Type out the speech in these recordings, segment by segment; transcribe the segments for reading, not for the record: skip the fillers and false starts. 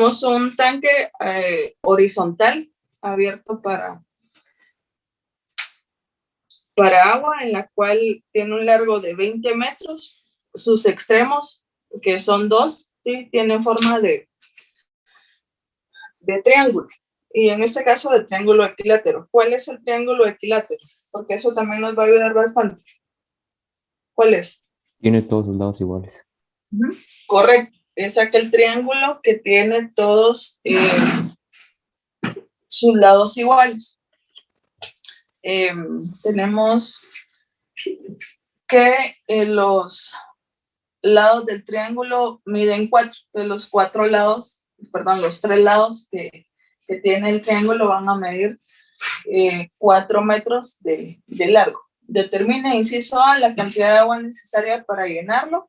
Tenemos un tanque horizontal abierto para agua, en la cual tiene un largo de 20 metros. Sus extremos, que son dos, ¿sí? Tienen forma de triángulo. Y en este caso de triángulo equilátero. ¿Cuál es el triángulo equilátero? Porque eso también nos va a ayudar bastante. ¿Cuál es? Tiene todos los lados iguales. Correcto. Es aquel triángulo que tiene todos sus lados iguales. Tenemos que los lados del triángulo miden 4. De los 4 lados, perdón, los 3 lados que tiene el triángulo van a medir 4 metros de largo. Determina, inciso A, la cantidad de agua necesaria para llenarlo.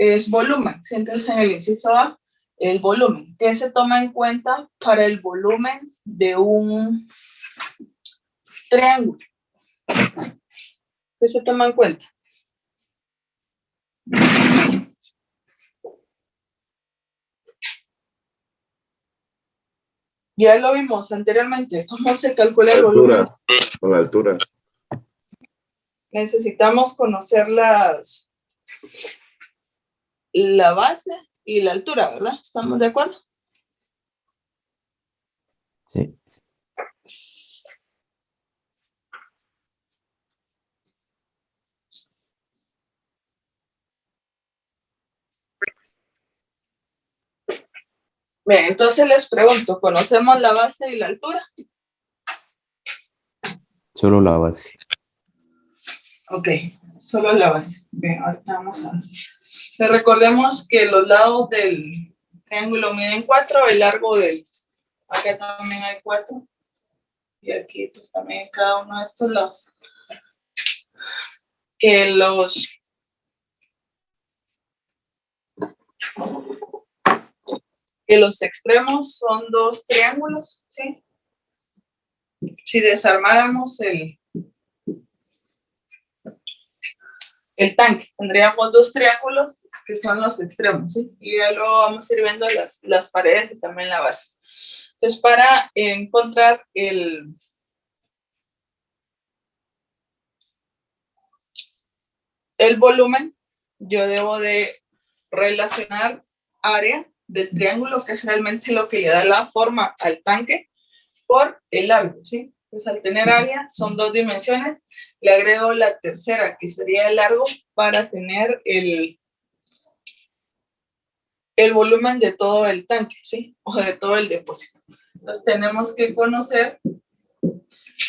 Es volumen. Siéntense en el inciso A, el volumen. ¿Qué se toma en cuenta para el volumen de un triángulo? ¿Qué se toma en cuenta? Ya lo vimos anteriormente. ¿Cómo se calcula el volumen? Con la altura. Necesitamos conocer la base y la altura, ¿verdad? ¿Estamos de acuerdo? Sí. Bien, entonces les pregunto, ¿conocemos la base y la altura? Solo la base. Ok, solo la base. Bien, ahorita vamos a ver. Recordemos que los lados del triángulo miden 4, el largo del... Acá también hay 4. Y aquí pues también en cada uno de estos lados. Que los extremos son 2 triángulos, ¿sí? Si desarmáramos el tanque, tendríamos 2 triángulos que son los extremos, ¿sí? Y ya luego vamos a ir viendo las paredes y también la base. Entonces, para encontrar el volumen, yo debo de relacionar área del triángulo, que es realmente lo que le da la forma al tanque, por el largo, ¿sí? Entonces, al tener área, son 2 dimensiones, le agrego la tercera, que sería el largo, para tener el volumen de todo el tanque, ¿sí? O de todo el depósito. Entonces, tenemos que conocer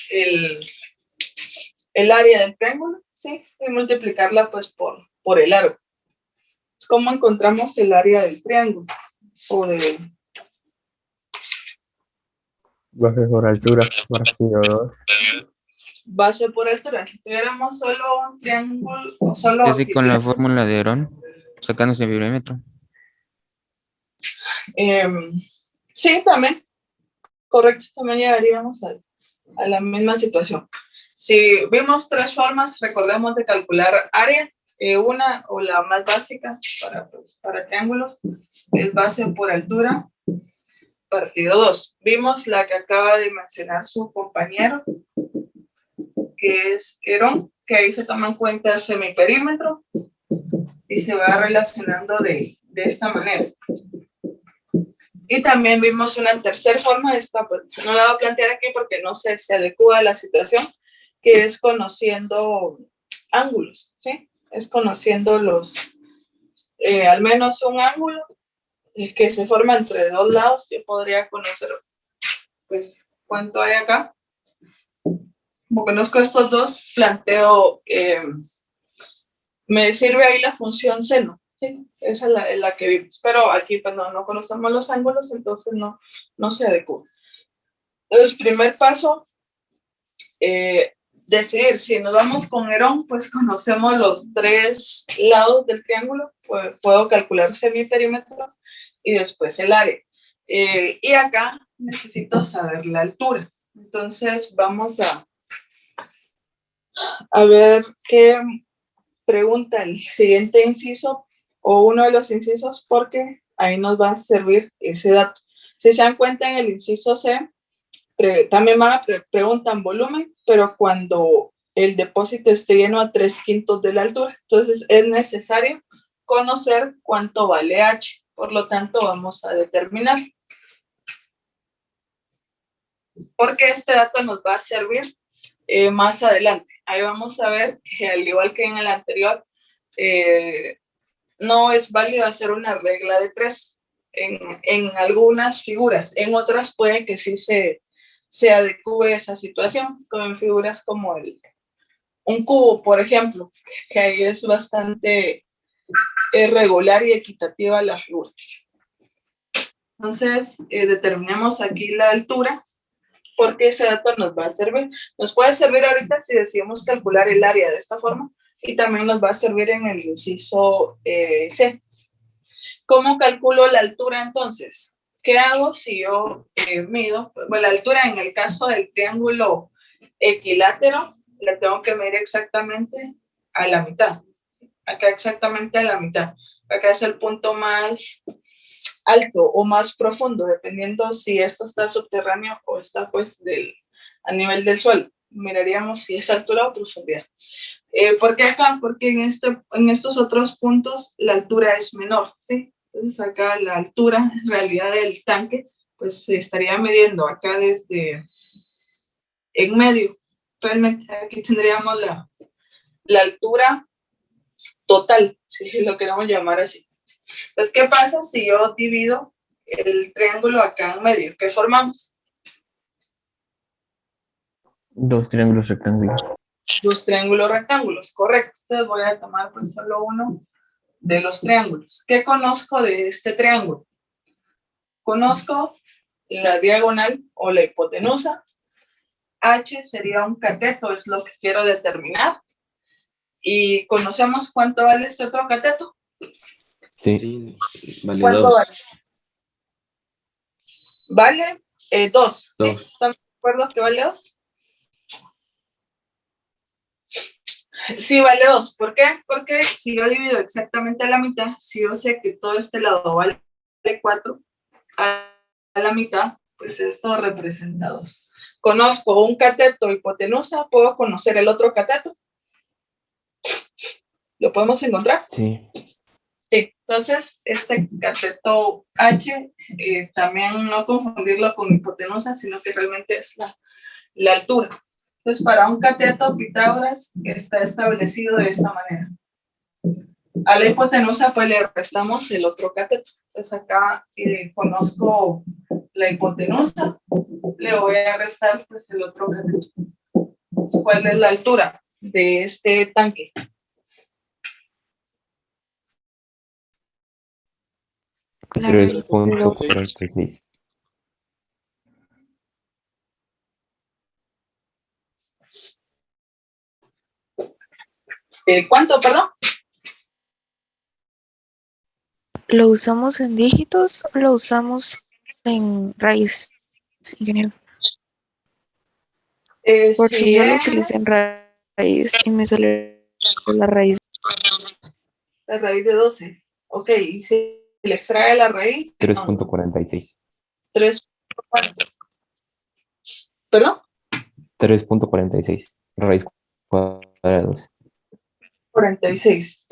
el área del triángulo, ¿sí? Y multiplicarla, pues, por el largo. ¿Cómo encontramos el área del triángulo? O de... Base por altura, partido 2. Base por altura. Si tuviéramos solo un triángulo, o solo... Es decir, con la fórmula de Herón, sacándose el perímetro. Sí, también. Correcto, también llegaríamos a la misma situación. Si vimos 3 formas, recordemos de calcular área. Una, o la más básica para triángulos, es base por altura, partido 2. Vimos la que acaba de mencionar su compañero, que es Herón, que ahí se toma en cuenta el semiperímetro y se va relacionando de esta manera. Y también vimos una tercera forma, esta pues no la voy a plantear aquí porque no se adecua a la situación, que es conociendo ángulos, ¿sí? Es conociendo al menos un ángulo que se forma entre 2 lados. Yo podría conocer, pues, cuánto hay acá. Como conozco estos 2, planteo, me sirve ahí la función seno, ¿sí? Esa es la que vimos. Pero aquí, pues, no conocemos los ángulos, entonces no se adecua. Entonces, primer paso, decidir. Si nos vamos con Herón, pues conocemos los 3 lados del triángulo, pues puedo calcular semiperímetro y después el área. Y acá necesito saber la altura. Entonces vamos a ver qué pregunta el siguiente inciso o uno de los incisos, porque ahí nos va a servir ese dato. Si se dan cuenta en el inciso C, también preguntan volumen, pero cuando el depósito esté lleno a 3/5 de la altura. Entonces es necesario conocer cuánto vale H. Por lo tanto, vamos a determinar. Porque este dato nos va a servir más adelante. Ahí vamos a ver que al igual que en el anterior, no es válido hacer una regla de 3 en algunas figuras. En otras puede que sí se adecue esa situación, como en figuras como un cubo, por ejemplo, que ahí es bastante regular y equitativa la figura. Entonces, determinemos aquí la altura, porque ese dato nos va a servir. Nos puede servir ahorita si decidimos calcular el área de esta forma, y también nos va a servir en el inciso C. ¿Cómo calculo la altura entonces? ¿Qué hago si yo mido? Bueno, la altura en el caso del triángulo equilátero, la tengo que medir exactamente a la mitad. Acá exactamente a la mitad. Acá es el punto más alto o más profundo, dependiendo si esto está subterráneo o está pues a nivel del suelo. Miraríamos si es altura o profundidad. ¿Por qué acá? Porque en estos otros puntos la altura es menor, ¿sí? Entonces acá la altura en realidad del tanque pues se estaría midiendo acá desde en medio. Realmente aquí tendríamos la altura total, si lo queremos llamar así. Entonces, ¿qué pasa si yo divido el triángulo acá en medio? ¿Qué formamos? 2 triángulos rectángulos. 2 triángulos rectángulos, correcto. Entonces voy a tomar pues solo uno de los triángulos. ¿Qué conozco de este triángulo? Conozco la diagonal o la hipotenusa. H sería un cateto, es lo que quiero determinar. ¿Y conocemos cuánto vale este otro cateto? Sí, vale ¿Cuánto 2. Vale 2. ¿Sí? 2. ¿Estamos de acuerdo que vale 2? Sí, vale 2. ¿Por qué? Porque si yo divido exactamente a la mitad, si yo sé que todo este lado vale 4, a la mitad, pues esto representa 2. Conozco un cateto hipotenusa, ¿puedo conocer el otro cateto? ¿Lo podemos encontrar? Sí. Sí, entonces este cateto H, también no confundirlo con hipotenusa, sino que realmente es la altura. Entonces, para un cateto, Pitágoras está establecido de esta manera. A la hipotenusa, pues le restamos el otro cateto. Entonces, acá conozco la hipotenusa, le voy a restar pues el otro cateto. Entonces, ¿cuál es la altura de este tanque? Claro, 3.46. ¿Cuánto, perdón? ¿lo usamos en dígitos o lo usamos en raíz, ingeniero? Porque Si yo lo es utilicé en raíz y me sale la raíz. la raíz de 12. Ok, y si le extrae la raíz. 3.46. 3. ¿Perdón? 3.46. Raíz cuadrada de 12. 46.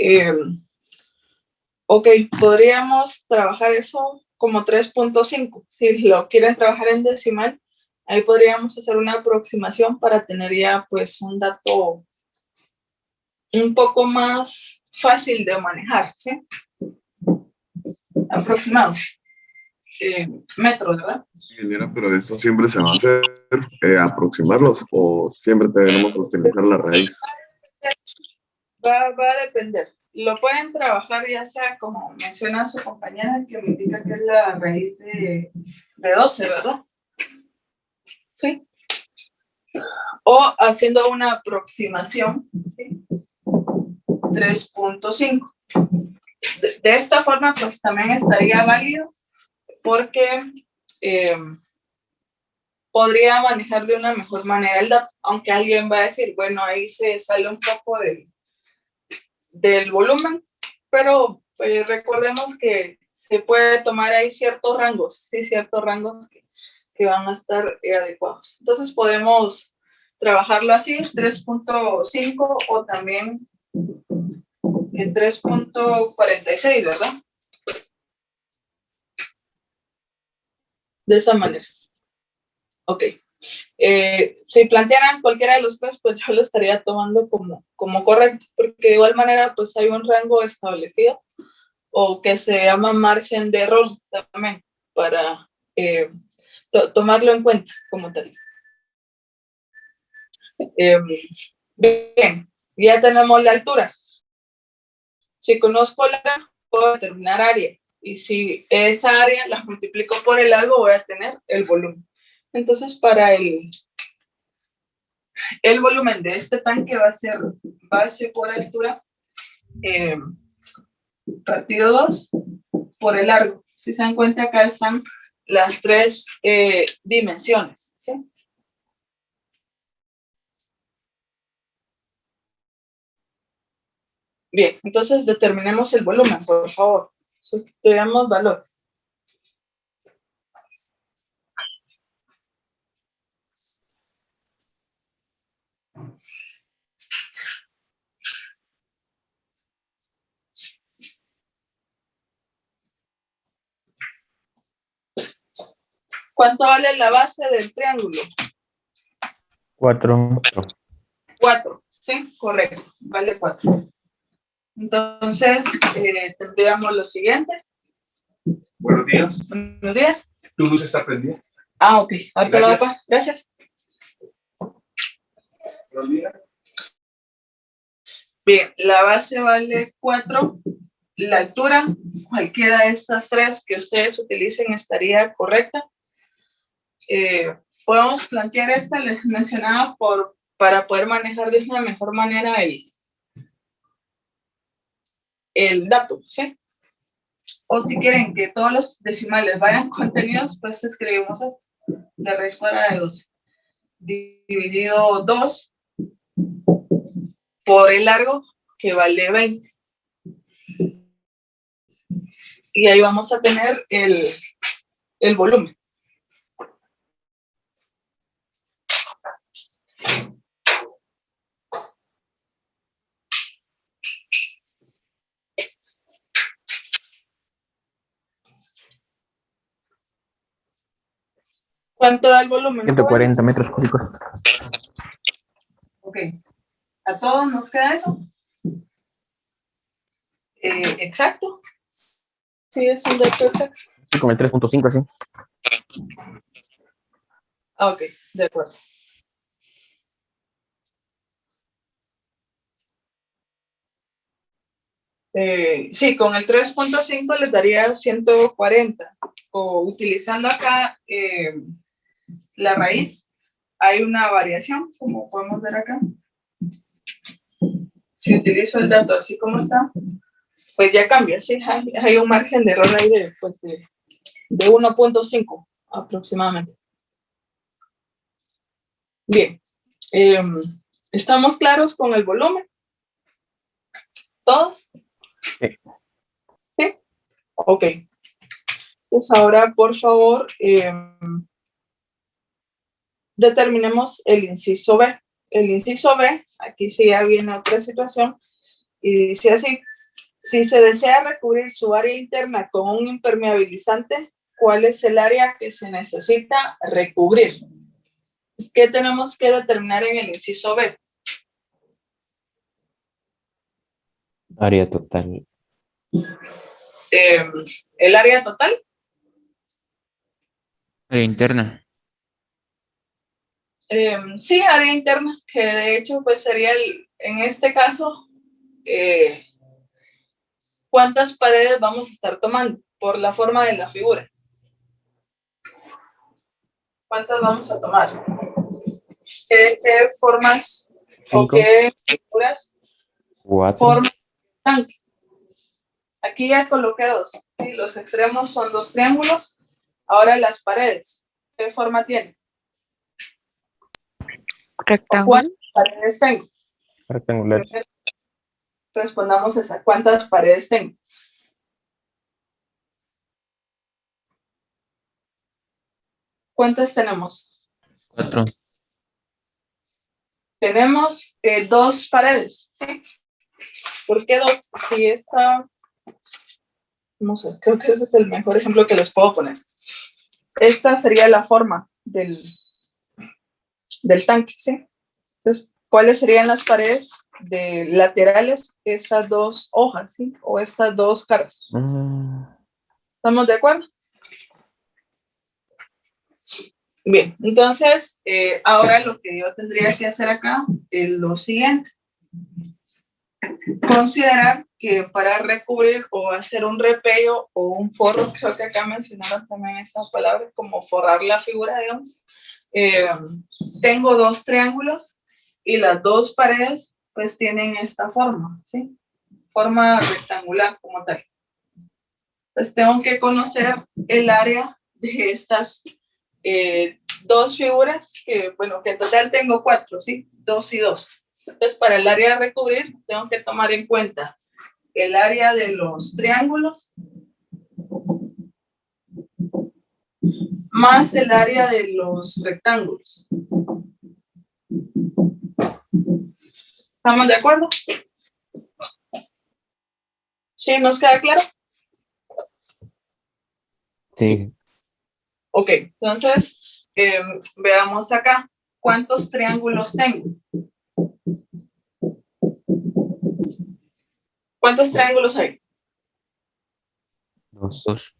Ok, podríamos trabajar eso como 3.5. Si lo quieren trabajar en decimal, ahí podríamos hacer una aproximación para tener ya pues un dato un poco más fácil de manejar, ¿sí? Aproximado. Metros, ¿verdad? Ingeniera, pero eso siempre se va a hacer, aproximarlos, o siempre tenemos que utilizar la raíz. Va a depender. Lo pueden trabajar ya sea como menciona su compañera, que me indica que es la raíz de 12, ¿verdad? Sí. O haciendo una aproximación, ¿sí? 3.5. De esta forma, pues también estaría válido porque podría manejar de una mejor manera el dato, aunque alguien va a decir, bueno, ahí se sale un poco del volumen, pero recordemos que se puede tomar ahí ciertos rangos, sí, ciertos rangos que van a estar adecuados. Entonces podemos trabajarlo así, 3.5 o también en 3.46, ¿verdad? De esa manera. Ok. Si plantearan cualquiera de los tres, pues yo lo estaría tomando como correcto, porque de igual manera pues hay un rango establecido o que se llama margen de error también para tomarlo en cuenta como tal. Bien, ya tenemos la altura. Si conozco la área, puedo determinar área. Y si esa área la multiplico por el largo, voy a tener el volumen. Entonces, para el volumen de este tanque va a ser base por altura partido 2 por el largo. Si se dan cuenta, acá están las tres dimensiones, ¿sí? Bien, entonces determinemos el volumen, por favor. Sustituyamos valores. ¿Cuánto vale la base del triángulo? 4. 4, ¿sí? Correcto, vale 4. Entonces, tendríamos lo siguiente. Buenos días. Buenos días. ¿Tu luz está prendida? Ah, ok. Ahorita la voy a apagar. Gracias. Buenos días. Bien, la base vale 4. La altura, cualquiera de estas tres que ustedes utilicen estaría correcta. Podemos plantear esta, les mencionaba, para poder manejar de una mejor manera el dato, ¿sí? O si quieren que todos los decimales vayan contenidos, pues escribimos esto. La raíz cuadrada de 12 dividido 2 por el largo, que vale 20. Y ahí vamos a tener el volumen. ¿Cuánto da el volumen? 140 metros cúbicos. Ok. ¿A todos nos queda eso? Exacto. Sí, es un dato exacto. Sí, con el 3.5 así. Ah, ok, de acuerdo. Sí, con el 3.5 les daría 140. O utilizando acá la raíz, hay una variación, como podemos ver acá. Si utilizo el dato así como está, pues ya cambia, ¿sí? Hay un margen de error ahí de 1.5 aproximadamente. Bien, ¿estamos claros con el volumen? ¿Todos? Sí. ¿Sí? Ok. Pues ahora, por favor, determinemos el inciso B. El inciso B, aquí sí ya viene otra situación, y dice así: si se desea recubrir su área interna con un impermeabilizante, ¿cuál es el área que se necesita recubrir? ¿Qué tenemos que determinar en el inciso B? Área total. ¿El área total? Área interna. Sí, área interna, que de hecho pues sería en este caso, ¿cuántas paredes vamos a estar tomando? Por la forma de la figura. ¿Cuántas vamos a tomar? ¿Qué formas 5. o qué figuras 4. forman el tanque? Aquí ya coloqué 2. ¿Sí? Los extremos son 2 triángulos. Ahora las paredes, ¿qué forma tienen? Rectángulo. ¿Cuántas paredes tengo? Rectangular. Respondamos esa. ¿Cuántas paredes tengo? ¿Cuántas tenemos? 4. Tenemos 2 paredes, ¿sí? ¿Por qué 2? Si esta, no sé, creo que ese es el mejor ejemplo que les puedo poner. Esta sería la forma del tanque, ¿sí? Entonces, ¿cuáles serían las paredes de laterales? Estas 2 hojas, ¿sí? O estas 2 caras. ¿Estamos de acuerdo? Bien, entonces, ahora lo que yo tendría que hacer acá es lo siguiente. Considerar que para recubrir o hacer un repello o un forro, creo que acá mencionaron también esa palabra, como forrar la figura, digamos. Tengo 2 triángulos y las 2 paredes pues tienen esta forma, ¿sí? Forma rectangular como tal. Pues tengo que conocer el área de estas 2 figuras, que bueno, que en total tengo 4, ¿sí? 2 y 2. Entonces, para el área de recubrir, tengo que tomar en cuenta el área de los triángulos más el área de los rectángulos. ¿Estamos de acuerdo? ¿Sí? ¿Nos queda claro? Sí, Ok, entonces, veamos acá. ¿Cuántos triángulos tengo? ¿Cuántos triángulos hay? 2. 2.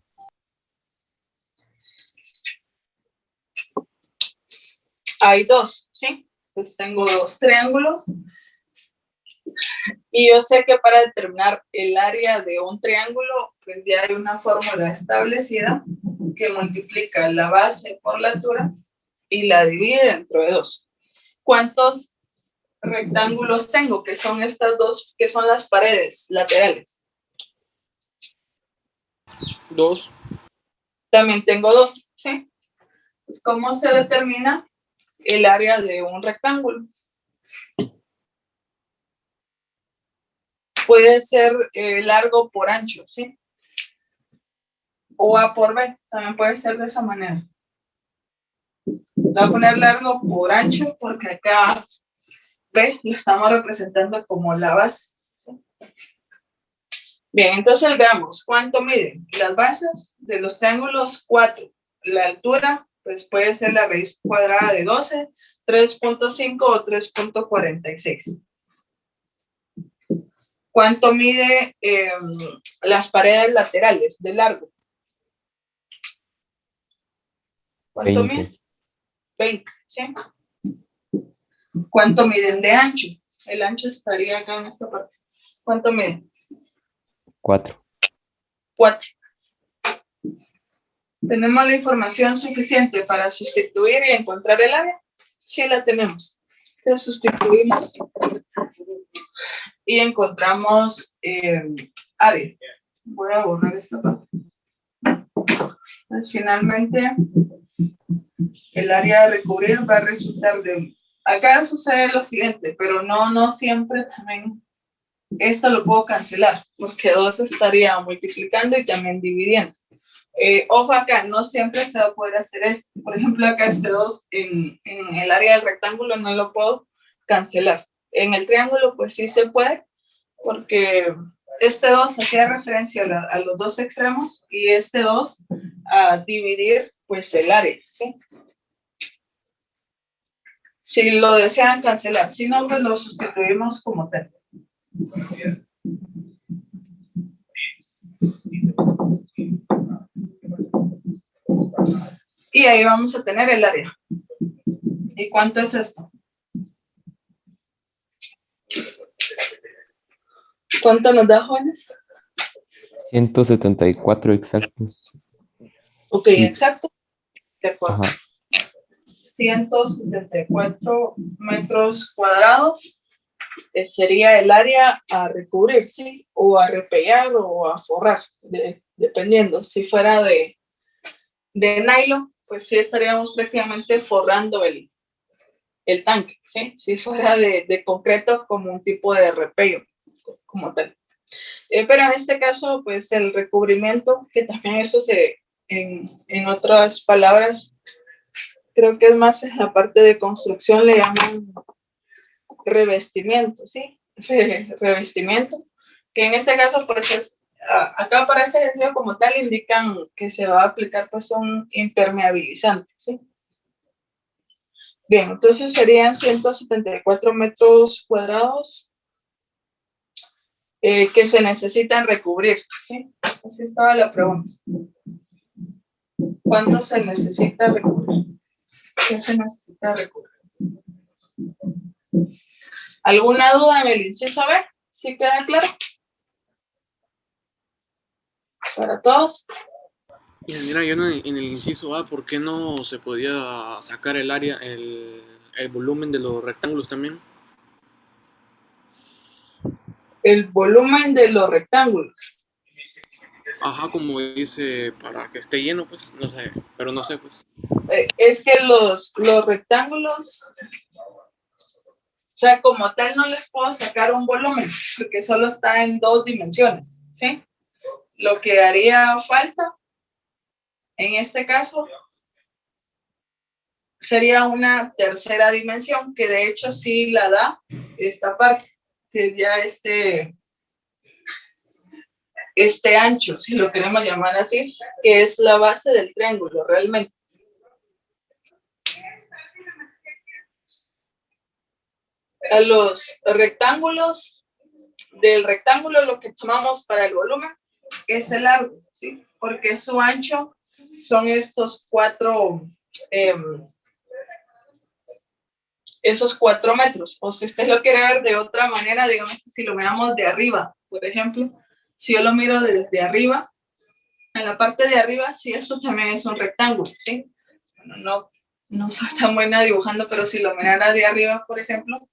Hay 2, ¿sí? Entonces tengo 2 triángulos. Y yo sé que para determinar el área de un triángulo, pues ya hay una fórmula establecida que multiplica la base por la altura y la divide entre 2. ¿Cuántos rectángulos tengo? Que son estas 2, que son las paredes laterales. 2. También tengo 2, ¿sí? Pues, ¿cómo se determina el área de un rectángulo? Puede ser largo por ancho, ¿sí? O A por B, también puede ser de esa manera. Voy a poner largo por ancho porque acá B lo estamos representando como la base, ¿sí? Bien, entonces veamos cuánto miden las bases de los triángulos 4. La altura, pues puede ser la raíz cuadrada de 12, 3.5 o 3.46. ¿Cuánto mide las paredes laterales de largo? ¿Cuánto 20. mide? 20, ¿sí? ¿Cuánto miden de ancho? El ancho estaría acá en esta parte. ¿Cuánto miden? 4. 4. ¿Tenemos la información suficiente para sustituir y encontrar el área? Sí, la tenemos. Entonces sustituimos y encontramos área. Voy a borrar esta parte. Entonces finalmente el área de recubrir va a resultar de... Acá sucede lo siguiente, pero no siempre también esto lo puedo cancelar, porque 2 estaría multiplicando y también dividiendo. Ojo acá, no siempre se va a poder hacer esto. Por ejemplo, acá este 2 en el área del rectángulo no lo puedo cancelar. En el triángulo pues sí se puede, porque este 2 hacía referencia a los 2 extremos y este 2 a dividir pues el área, ¿sí? Si lo desean cancelar, si no, pues lo sustituimos como tal. Y ahí vamos a tener el área. ¿Y cuánto es esto? ¿Cuánto nos da, jóvenes? 174 exactos. Ok, exacto. De acuerdo. Ajá. 174 metros cuadrados sería el área a recubrir, ¿sí? O a repellar o a forrar, dependiendo. Si fuera de nylon, pues sí estaríamos prácticamente forrando el tanque, ¿sí? Si fuera de concreto, como un tipo de repello, como tal. Pero en este caso, pues el recubrimiento, que también eso en otras palabras, creo que es más en la parte de construcción, le llaman revestimiento, ¿sí? Revestimiento, que en este caso pues es, acá para ese ejercicio como tal indican que se va a aplicar pues un impermeabilizante, ¿sí? Bien, entonces serían 174 metros cuadrados que se necesitan recubrir, ¿sí? Así estaba la pregunta. ¿Cuánto se necesita recubrir? ¿Qué se necesita recubrir? ¿Alguna duda en el inciso B? ¿Sí queda claro? ¿Para todos? Y mira, yo en el inciso A, ¿por qué no se podía sacar el área, el volumen de los rectángulos también? El volumen de los rectángulos. Ajá, como dice, para que esté lleno, pues, no sé, pero no sé, pues. Es que los rectángulos, o sea, como tal no les puedo sacar un volumen, porque solo está en 2 dimensiones, ¿sí? Lo que haría falta, en este caso, sería una tercera dimensión, que de hecho sí la da esta parte, que ya este ancho, si lo queremos llamar así, que es la base del triángulo realmente. A los rectángulos, del rectángulo lo que tomamos para el volumen es el largo, ¿sí? Porque su ancho son estos 4, esos 4 metros. O si usted lo quiere ver de otra manera, digamos, si lo miramos de arriba, por ejemplo, si yo lo miro desde arriba, en la parte de arriba, sí, eso también es un rectángulo, ¿sí? Bueno, no soy tan buena dibujando, pero si lo mirara de arriba, por ejemplo,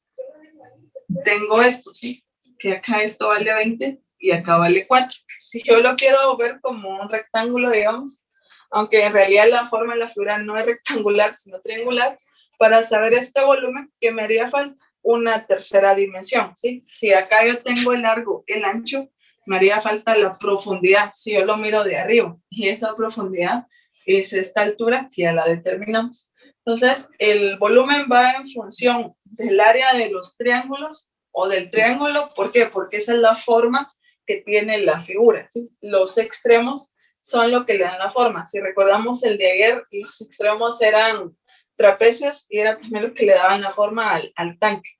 tengo esto, ¿sí? Que acá esto vale 20 y acá vale 4. Si yo lo quiero ver como un rectángulo, digamos, aunque en realidad la forma de la figura no es rectangular, sino triangular, para saber este volumen, ¿qué me haría falta? Una tercera dimensión, ¿sí? Si acá yo tengo el largo, el ancho, me haría falta la profundidad, si yo lo miro de arriba, y esa profundidad es esta altura que ya la determinamos. Entonces, el volumen va en función del área de los triángulos o del triángulo. ¿Por qué? Porque esa es la forma que tiene la figura, ¿sí? Los extremos son lo que le dan la forma. Si recordamos el de ayer, los extremos eran trapecios y era también lo que le daban la forma al tanque.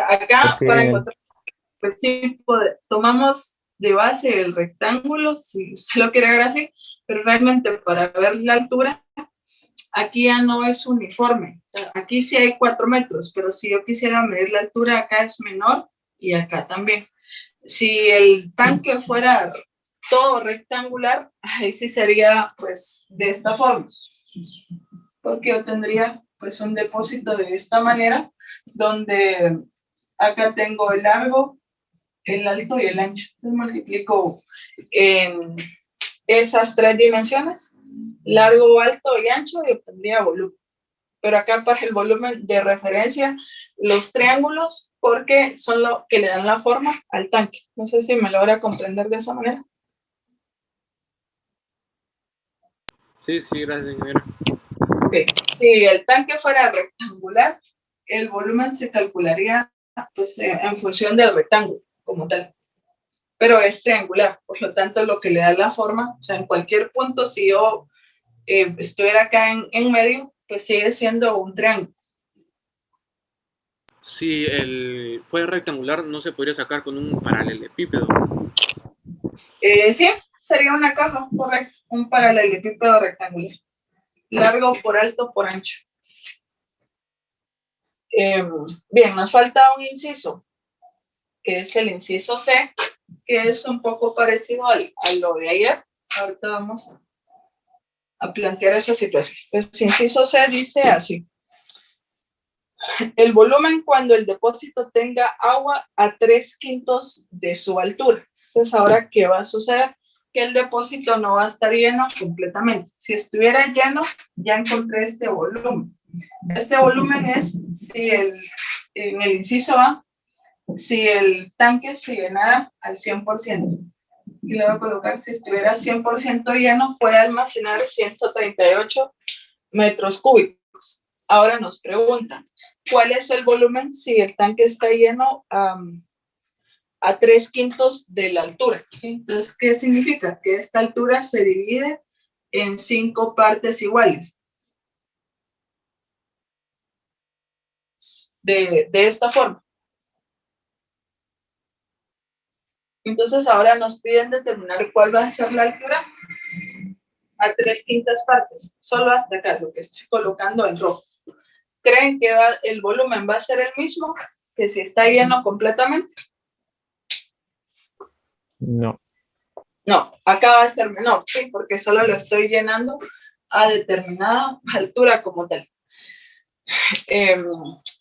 Acá, Ok, para encontrar, pues sí, tomamos de base el rectángulo, si usted lo quiere ver así, pero realmente para ver la altura, aquí ya no es uniforme. Aquí sí hay 4 metros, pero si yo quisiera medir la altura, acá es menor y acá también. Si el tanque fuera todo rectangular, ahí sí sería pues de esta forma, porque yo tendría pues un depósito de esta manera, donde acá tengo el largo, el alto y el ancho. Entonces multiplico en esas 3 dimensiones, largo, alto y ancho, y obtendría volumen. Pero acá para el volumen de referencia, los triángulos, porque son lo que le dan la forma al tanque. No sé si me logra comprender de esa manera. Sí, sí, gracias, ingeniero. Okay. Si el tanque fuera rectangular, el volumen se calcularía pues, en función del rectángulo como tal. Pero es triangular, por lo tanto lo que le da la forma, o sea, en cualquier punto, si yo estuviera acá en medio, pues sigue siendo un triángulo. Si fuera rectangular, no se podría sacar con un paralelepípedo. Sí, sería una caja, correcto, un paralelepípedo rectangular, largo por alto por ancho. Bien, nos falta un inciso, que es el inciso C, que es un poco parecido a lo de ayer. Ahorita vamos a plantear esa situación. El inciso C dice así: el volumen cuando el depósito tenga agua a 3/5 de su altura. Entonces, ahora, ¿qué va a suceder? Que el depósito no va a estar lleno completamente. Si estuviera lleno, ya encontré este volumen. Este volumen es si en el inciso A, si el tanque se llenara al 100%. y le voy a colocar si estuviera 100% lleno, puede almacenar 138 metros cúbicos. Ahora nos preguntan, ¿cuál es el volumen si el tanque está lleno a 3/5 de la altura? ¿Sí? Entonces, ¿qué significa? Que esta altura se divide en 5 partes iguales. De esta forma. Entonces ahora nos piden determinar cuál va a ser la altura a 3/5 partes, solo hasta acá, lo que estoy colocando en rojo. ¿Creen que el volumen va a ser el mismo que si está lleno completamente? No. No, acá va a ser menor, ¿sí? Porque solo lo estoy llenando a determinada altura como tal.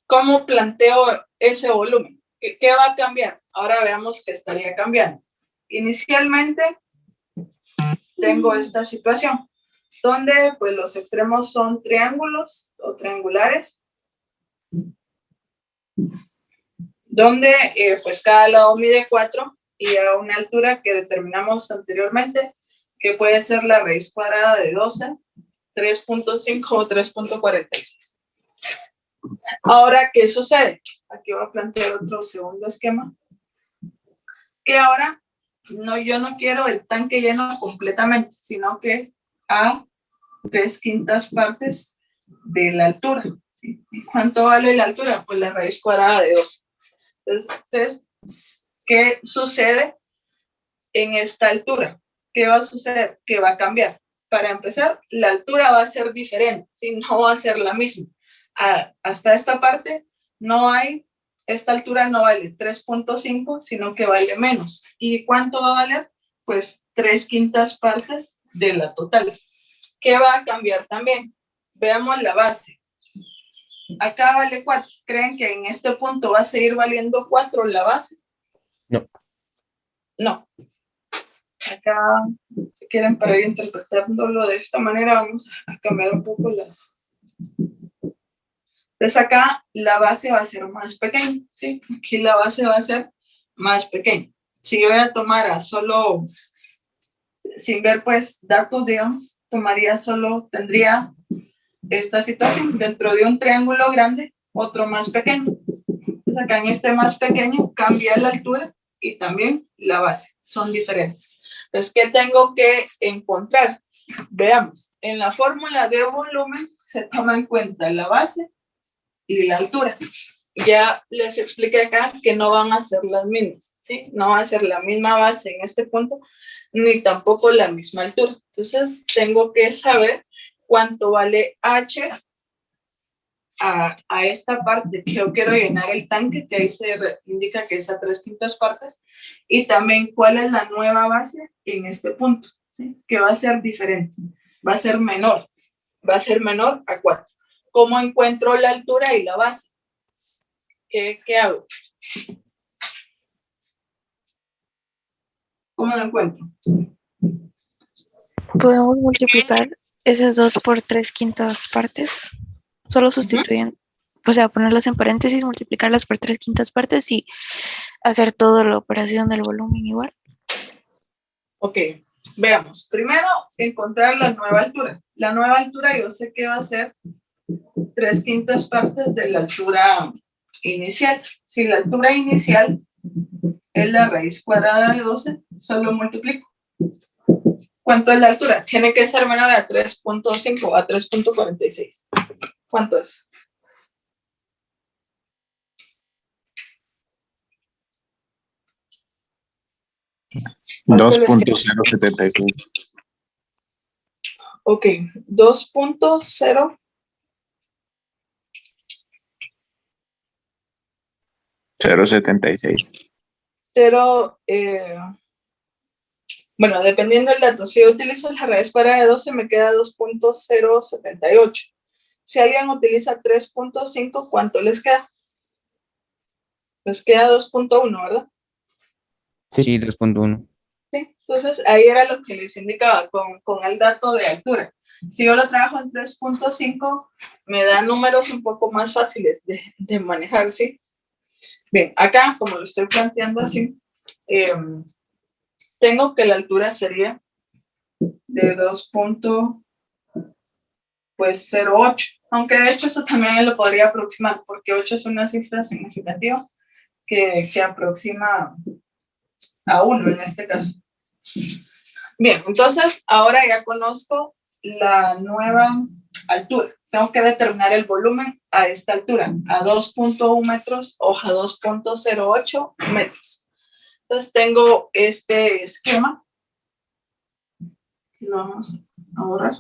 ¿Cómo planteo ese volumen? ¿Qué va a cambiar? Ahora veamos qué estaría cambiando. Inicialmente tengo esta situación donde pues los extremos son triángulos o triangulares, donde pues cada lado mide 4 y a una altura que determinamos anteriormente, que puede ser la raíz cuadrada de 12, 3.5 o 3.46. Ahora, ¿qué sucede? Aquí voy a plantear otro segundo esquema. Que ahora yo no quiero el tanque lleno completamente, sino que a 3/5 partes de la altura. ¿Sí? ¿Cuánto vale la altura? Pues la raíz cuadrada de 12. Entonces, ¿qué sucede en esta altura? ¿Qué va a suceder? Que va a cambiar. Para empezar, la altura va a ser diferente, ¿sí? No va a ser la misma. Hasta esta parte no hay, esta altura no vale 3.5, sino que vale menos. ¿Y cuánto va a valer? Pues 3/5 partes de la total. ¿Qué va a cambiar también? Veamos la base. Acá vale 4. ¿Creen que en este punto va a seguir valiendo 4 la base? No. No. Acá, si quieren, para ir interpretándolo de esta manera, vamos a cambiar un poco las... Entonces acá la base va a ser más pequeña, ¿sí? Aquí la base va a ser más pequeña. Si yo voy a tomar a solo, sin ver pues datos, digamos, tendría esta situación dentro de un triángulo grande, otro más pequeño. Entonces acá en este más pequeño cambia la altura y también la base, son diferentes. Entonces, ¿qué tengo que encontrar? Veamos, en la fórmula de volumen se toma en cuenta la base y la altura. Ya les expliqué acá que no van a ser las mismas, ¿sí? No va a ser la misma base en este punto, ni tampoco la misma altura. Entonces, tengo que saber cuánto vale H a esta parte que yo quiero llenar el tanque, que ahí se indica que es a 3/5 partes, y también cuál es la nueva base en este punto, ¿sí? Que va a ser diferente, va a ser menor a 4. ¿Cómo encuentro la altura y la base? ¿Qué hago? ¿Cómo lo encuentro? Podemos multiplicar esas 2 por 3/5 partes. Solo sustituyen, o sea, ponerlas en paréntesis, multiplicarlas por 3/5 partes y hacer toda la operación del volumen igual. Ok, veamos. Primero, encontrar la nueva altura. La nueva altura yo sé que va a ser 3/5 partes de la altura inicial. Si la altura inicial es la raíz cuadrada de 12, solo multiplico. ¿Cuánto es la altura? Tiene que ser menor a 3.5 a 3.46. ¿Cuánto es? ¿Cuánto les queda? 2.075. Ok, 2.0. 0.76. Bueno, dependiendo del dato, si yo utilizo la raíz cuadrada de 12, me queda 2.078. Si alguien utiliza 3.5, ¿cuánto les queda? Les queda 2.1, ¿verdad? Sí, 2.1. Sí, entonces ahí era lo que les indicaba con el dato de altura. Si yo lo trabajo en 3.5, me da números un poco más fáciles de manejar, ¿sí? Bien, acá, como lo estoy planteando así, tengo que la altura sería de 2.08, aunque de hecho esto también lo podría aproximar, porque 8 es una cifra significativa que aproxima a 1 en este caso. Bien, entonces ahora ya conozco la nueva altura. Tengo que determinar el volumen a esta altura, a 2.1 metros o a 2.08 metros. Entonces tengo este esquema. Lo vamos a borrar.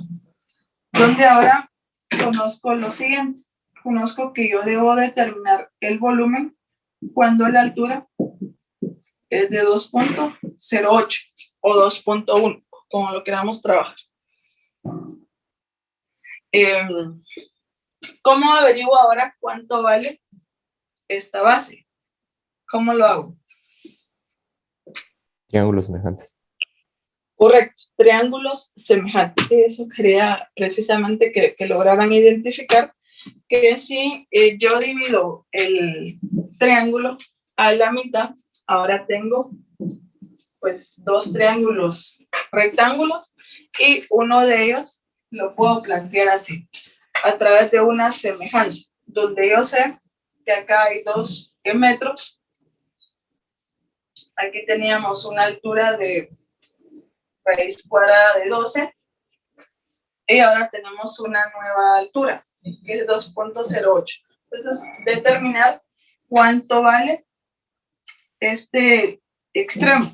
Donde ahora conozco lo siguiente. Conozco que yo debo determinar el volumen cuando la altura es de 2.08 o 2.1, como lo queramos trabajar. ¿Cómo averiguo ahora cuánto vale esta base? ¿Cómo lo hago? Triángulos semejantes. Correcto, triángulos semejantes. Sí, eso quería precisamente que lograran identificar que si yo divido el triángulo a la mitad, ahora tengo pues dos triángulos rectángulos y uno de ellos lo puedo plantear así, a través de una semejanza, donde yo sé que acá hay 2 metros, aquí teníamos una altura de raíz cuadrada de 12 y ahora tenemos una nueva altura, que es 2.08. Entonces, determinar cuánto vale este extremo,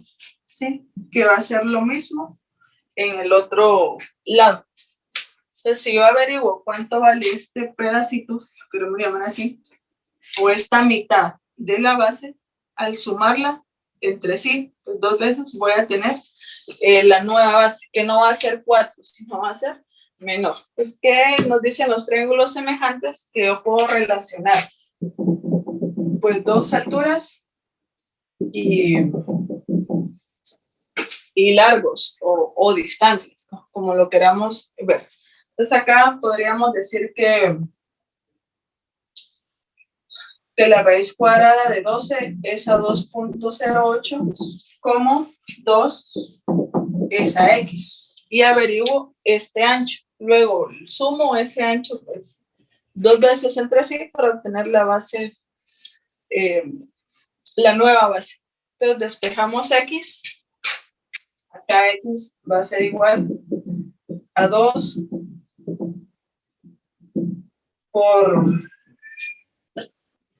¿sí? Que va a ser lo mismo en el otro lado. Entonces, si yo averiguo cuánto vale este pedacito, que lo llaman así, o esta mitad de la base, al sumarla entre sí, pues 2 veces voy a tener la nueva base, que no va a ser 4, sino va a ser menor. Pues, ¿qué nos dicen los triángulos semejantes? Que yo puedo relacionar pues 2 alturas y largos o distancias, ¿no? Como lo queramos ver. Entonces acá podríamos decir que la raíz cuadrada de 12 es a 2.08, como 2 es a x. Y averiguo este ancho. Luego sumo ese ancho, pues, 2 veces entre sí para obtener la base, la nueva base. Entonces despejamos x. Acá x va a ser igual a 2 por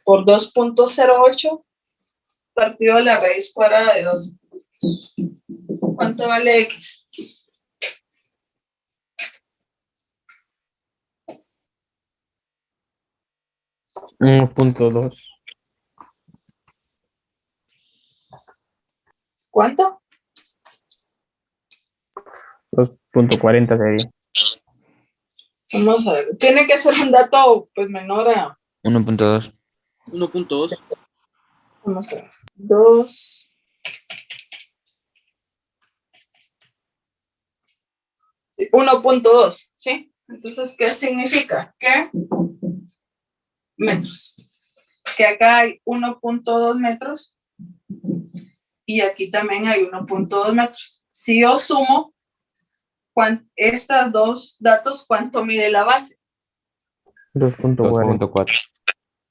2.08 partido de la raíz cuadrada de 12. ¿Cuánto vale x? $1.2. ¿Cuánto? 2.40 sería. Vamos a ver. Tiene que ser un dato pues menor a 1.2. 1.2. vamos a ver. 2. Sí, 1.2, ¿sí? Entonces, ¿qué significa? Que metros. Que acá hay 1.2 metros y aquí también hay 1.2 metros. Si yo sumo estos dos datos, ¿cuánto mide la base? 2.40. 2.4.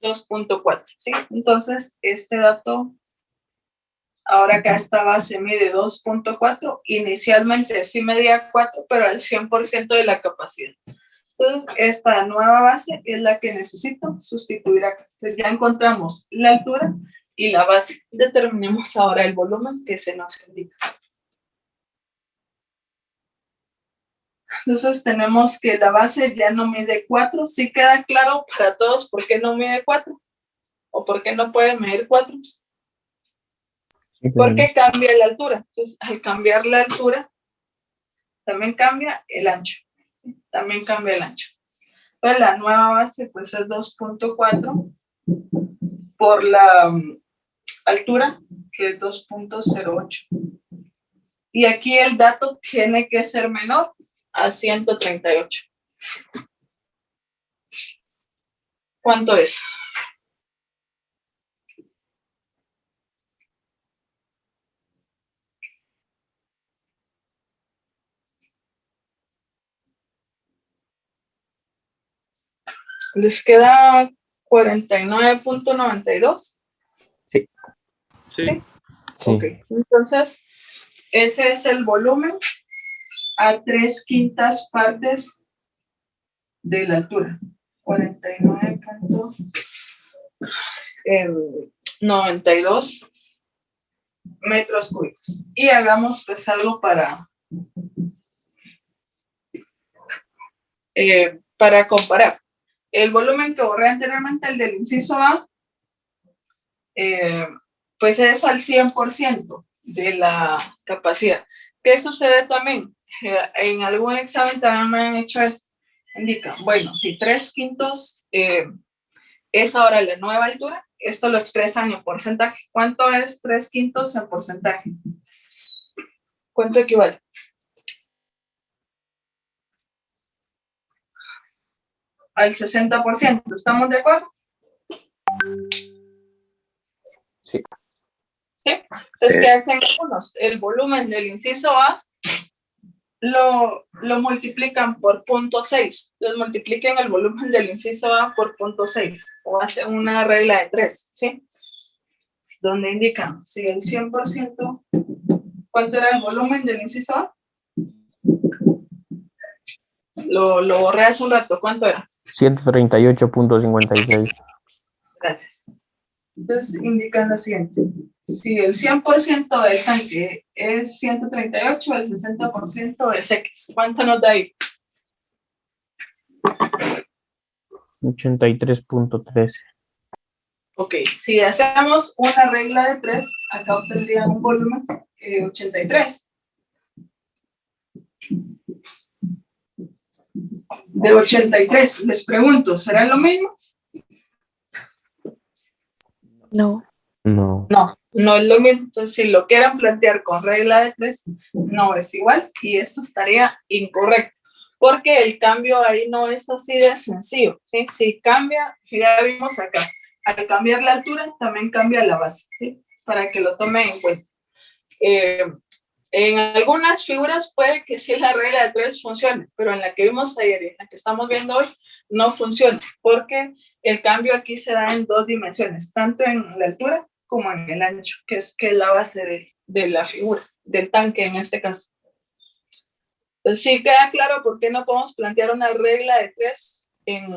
2.4, ¿sí? Entonces, este dato, ahora acá esta base mide 2.4, inicialmente sí medía 4, pero al 100% de la capacidad. Entonces, esta nueva base es la que necesito sustituir acá. Entonces, ya encontramos la altura y la base. Determinemos ahora el volumen que se nos indica. Entonces, tenemos que la base ya no mide 4. ¿Sí queda claro para todos por qué no mide 4? ¿O por qué no puede medir 4? Porque cambia la altura. Entonces, al cambiar la altura, también cambia el ancho. También cambia el ancho. Entonces, la nueva base pues es 2.4 por la altura, que es 2.08. Y aquí el dato tiene que ser menor a 138. ¿Cuánto es? Les queda 49.92. Sí. Sí. Ok, entonces ese es el volumen a 3/5 partes de la altura. 49.92 metros cúbicos. Y hagamos pues algo para comparar. El volumen que borré anteriormente, el del inciso A, pues es al 100% de la capacidad. ¿Qué sucede también? En algún examen también me han hecho esto. Indica, bueno, si 3/5 es ahora la nueva altura, esto lo expresan en porcentaje. ¿Cuánto es 3/5 en porcentaje? ¿Cuánto equivale? Al 60%. ¿Estamos de acuerdo? Sí. ¿Sí? Entonces, ¿qué hacen algunos? El volumen del inciso A lo multiplican por 0.6. Entonces, multipliquen el volumen del inciso A por 0.6 o hacen una regla de 3, ¿sí? Donde indican, si el 100%, ¿cuánto era el volumen del inciso A? Lo borré hace un rato, ¿cuánto era? 138.56. Gracias. Entonces, indican lo siguiente. Si el 100% del tanque es 138, el 60% es X. ¿Cuánto nos da ahí? 83.13. Ok, si hacemos una regla de 3, acá obtendrían un volumen 83. De 83, les pregunto, ¿será lo mismo? No. No. No, no es lo mismo. Entonces, si lo quieren plantear con regla de 3, no es igual y eso estaría incorrecto, porque el cambio ahí no es así de sencillo, ¿sí? Si cambia, ya vimos acá, al cambiar la altura también cambia la base, ¿sí? Para que lo tomen en cuenta. En algunas figuras puede que sí la regla de 3 funcione, pero en la que vimos ayer y en la que estamos viendo hoy no funciona, porque el cambio aquí se da en 2 dimensiones, tanto en la altura como en el ancho, que es la base de la figura, del tanque en este caso. Entonces, sí queda claro por qué no podemos plantear una regla de 3 en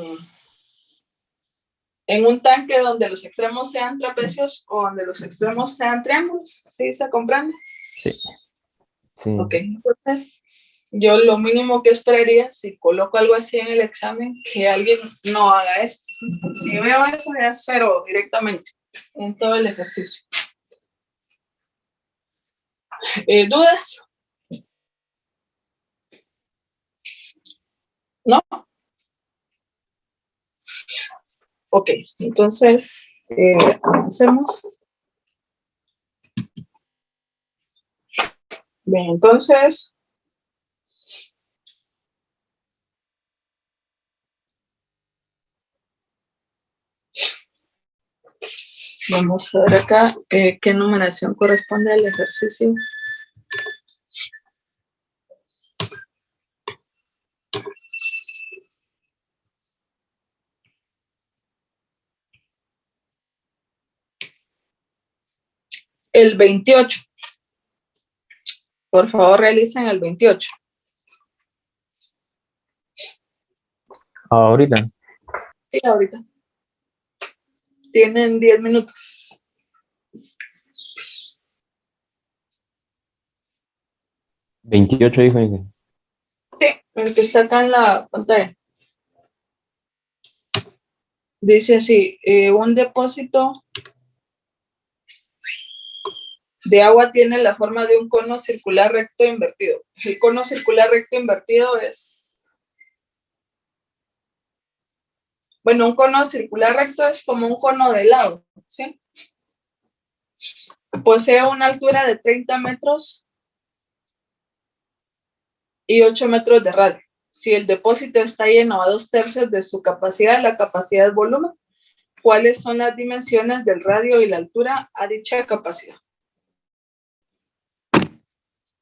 un tanque donde los extremos sean trapecios o donde los extremos sean triángulos. ¿Sí se comprende? Sí. Sí. Ok, entonces yo lo mínimo que esperaría, si coloco algo así en el examen, que alguien no haga esto. Si veo eso, ya 0 directamente en todo el ejercicio. ¿Dudas? ¿No? Ok, entonces, avancemos. Bien, entonces, vamos a ver acá qué numeración corresponde al ejercicio. El 28. Por favor, realicen el 28. Ahorita. Sí, ahorita. Tienen 10 minutos. ¿28 dijo? Dice. Sí, el que está acá en la pantalla. Dice así, un depósito de agua tiene la forma de un cono circular recto invertido. El cono circular recto invertido es... Bueno, un cono circular recto es como un cono de helado, ¿sí? Posee una altura de 30 metros y 8 metros de radio. Si el depósito está lleno a 2/3 de su capacidad, la capacidad es volumen. ¿Cuáles son las dimensiones del radio y la altura a dicha capacidad?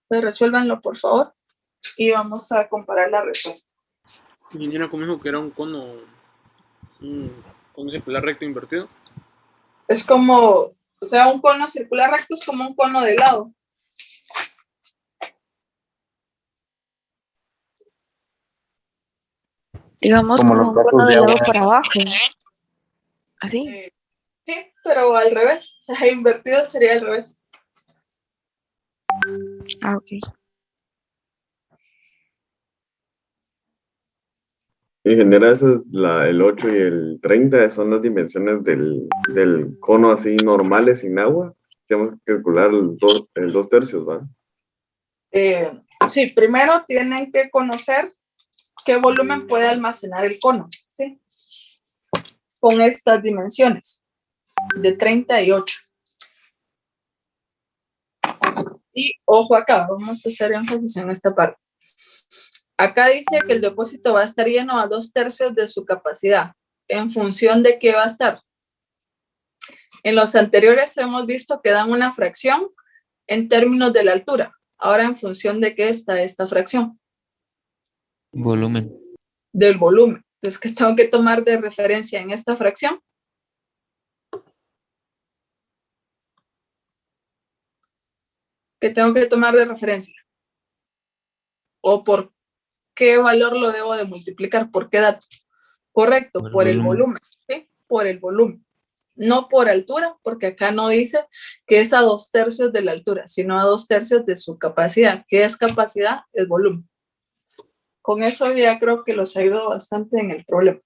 Pues resuélvanlo, por favor, y vamos a comparar la respuesta. Ingeniera, como dijo que era un cono Un cono circular recto invertido. Es como, o sea, un cono circular recto es como un cono de helado. Digamos Como como los un vasos cono de de agua. lado para abajo. Así. Sí, pero al revés. O sea, invertido sería al revés. Ah, ok. En general, eso es el 8 y el 30 son las dimensiones del cono así normales sin agua. Tenemos que calcular el 2/3, ¿va? Sí, primero tienen que conocer qué volumen puede almacenar el cono, ¿sí? Con estas dimensiones de 38. Y ojo acá, vamos a hacer énfasis en esta parte. Acá dice que el depósito va a estar lleno a 2/3 de su capacidad. ¿En función de qué va a estar? En los anteriores hemos visto que dan una fracción en términos de la altura. Ahora, ¿en función de qué está esta fracción? Volumen. Del volumen. Entonces, ¿qué tengo que tomar de referencia en esta fracción? ¿Qué tengo que tomar de referencia? ¿O por qué valor lo debo de multiplicar? ¿Por qué dato? Correcto, por el volumen, ¿sí? Por el volumen. No por altura, porque acá no dice que es a 2/3 de la altura, sino a 2/3 de su capacidad. ¿Qué es capacidad? Es volumen. Con eso ya creo que los ayudo bastante en el problema.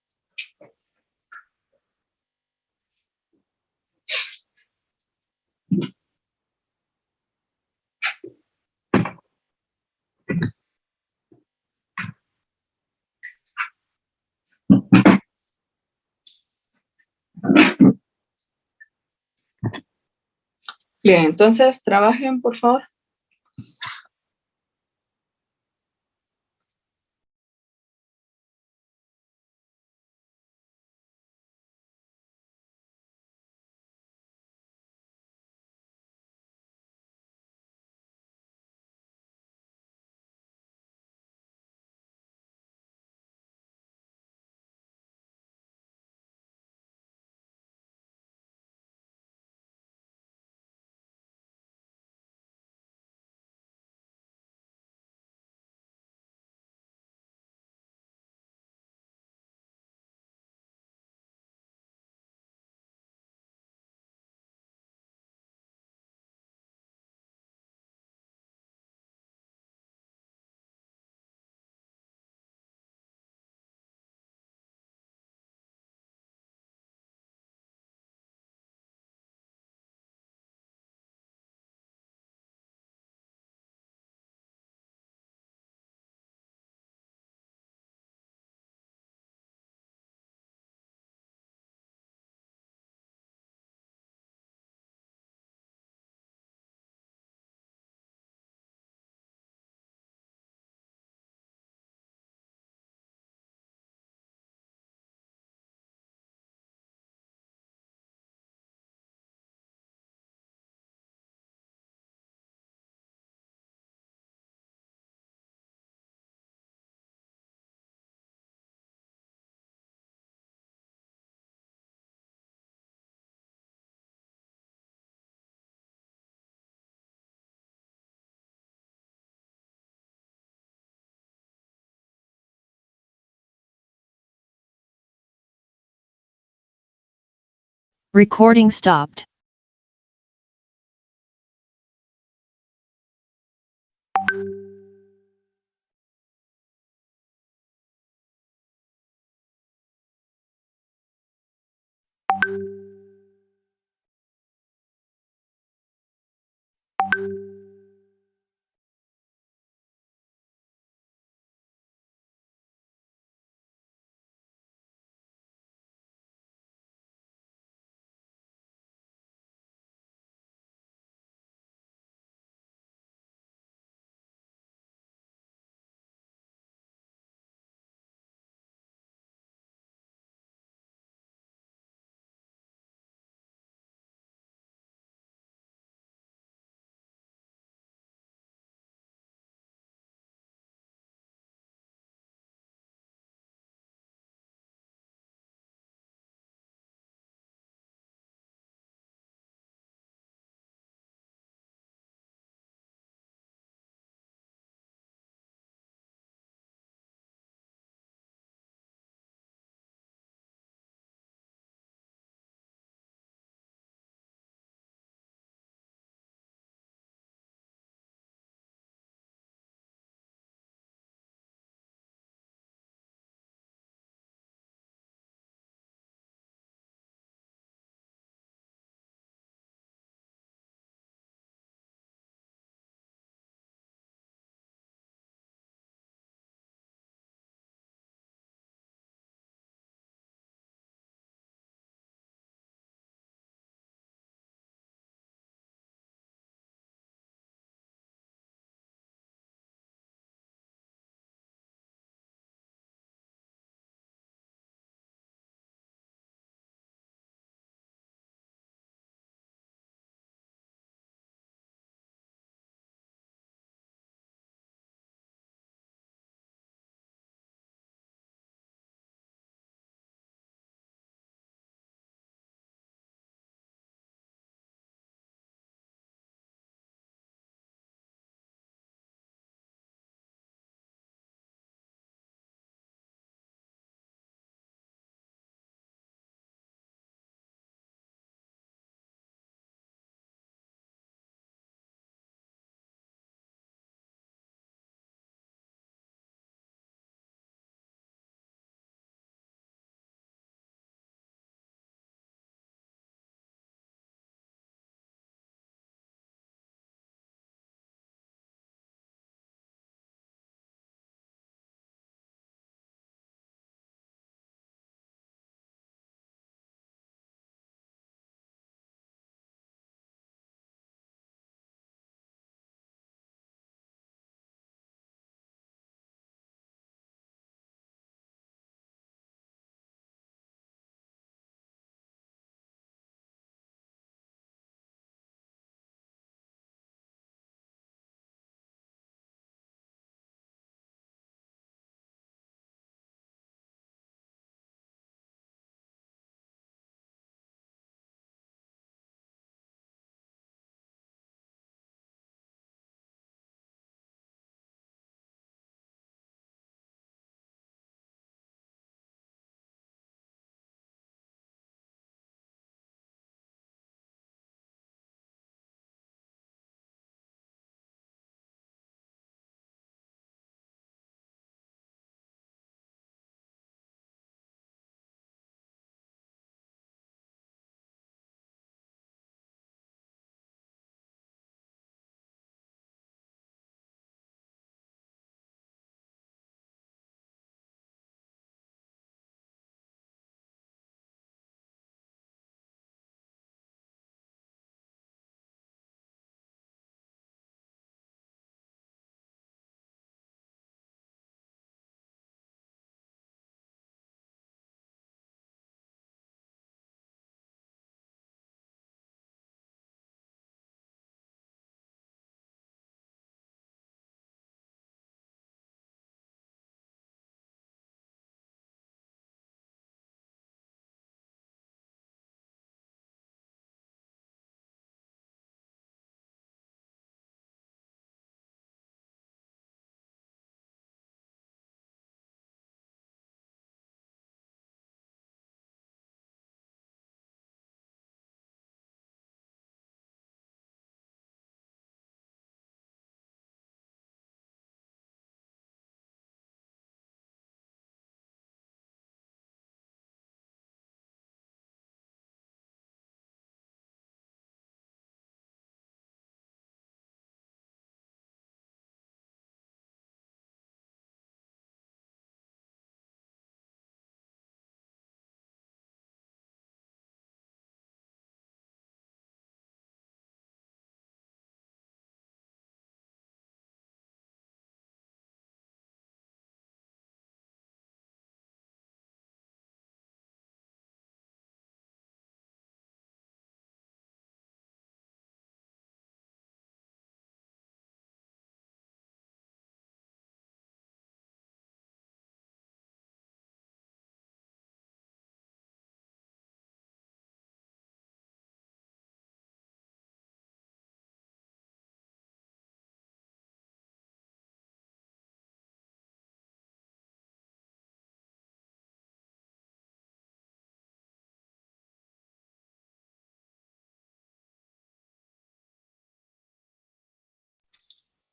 Bien, entonces trabajen, por favor. Recording stopped.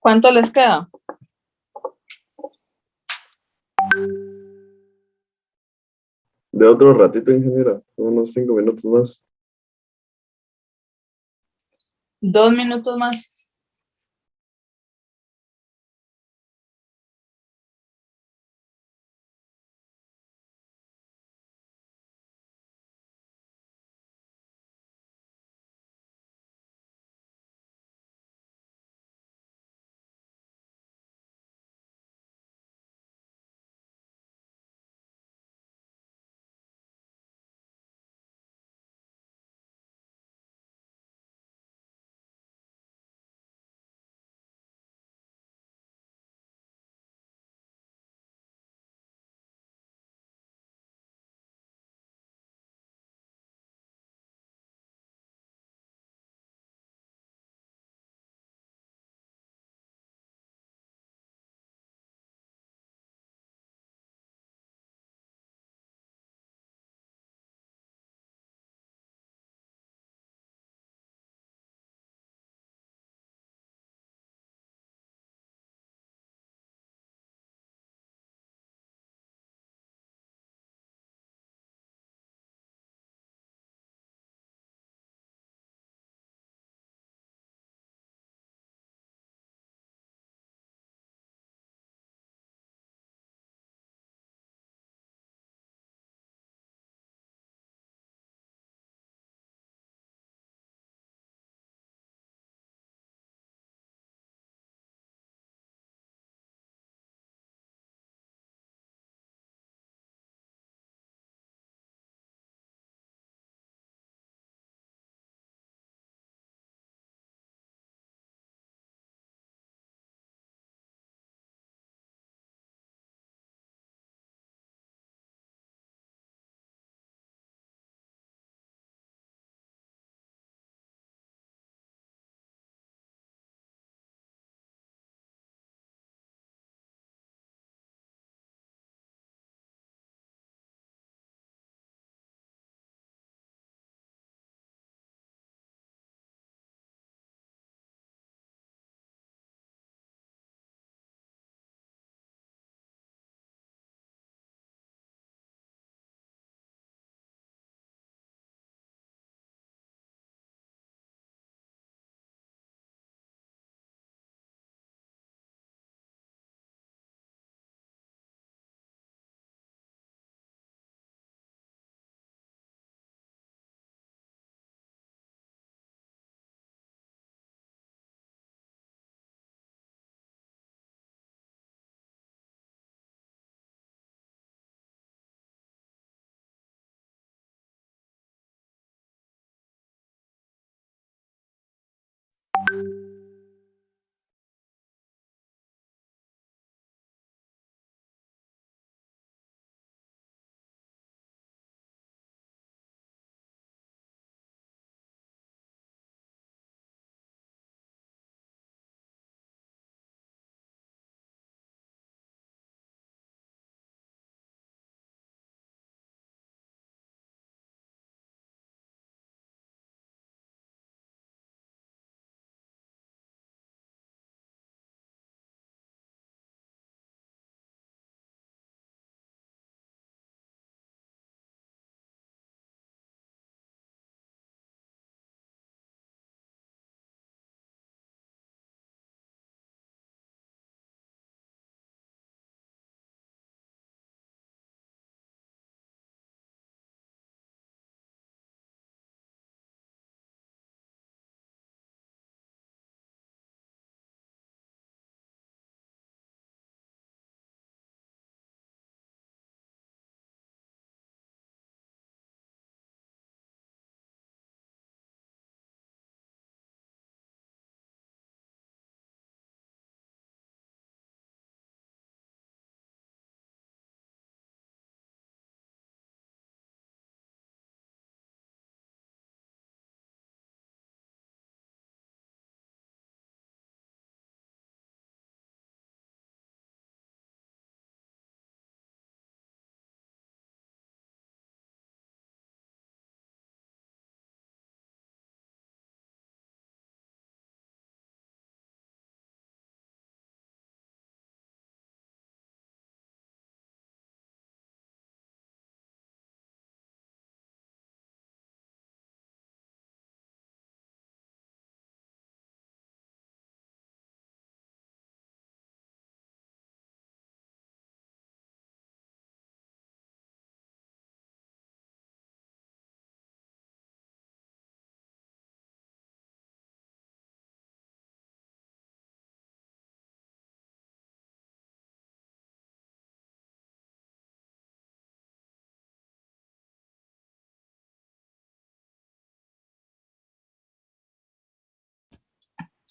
¿Cuánto les queda? De otro ratito, ingeniera, unos 5 minutos más. 2 minutos más.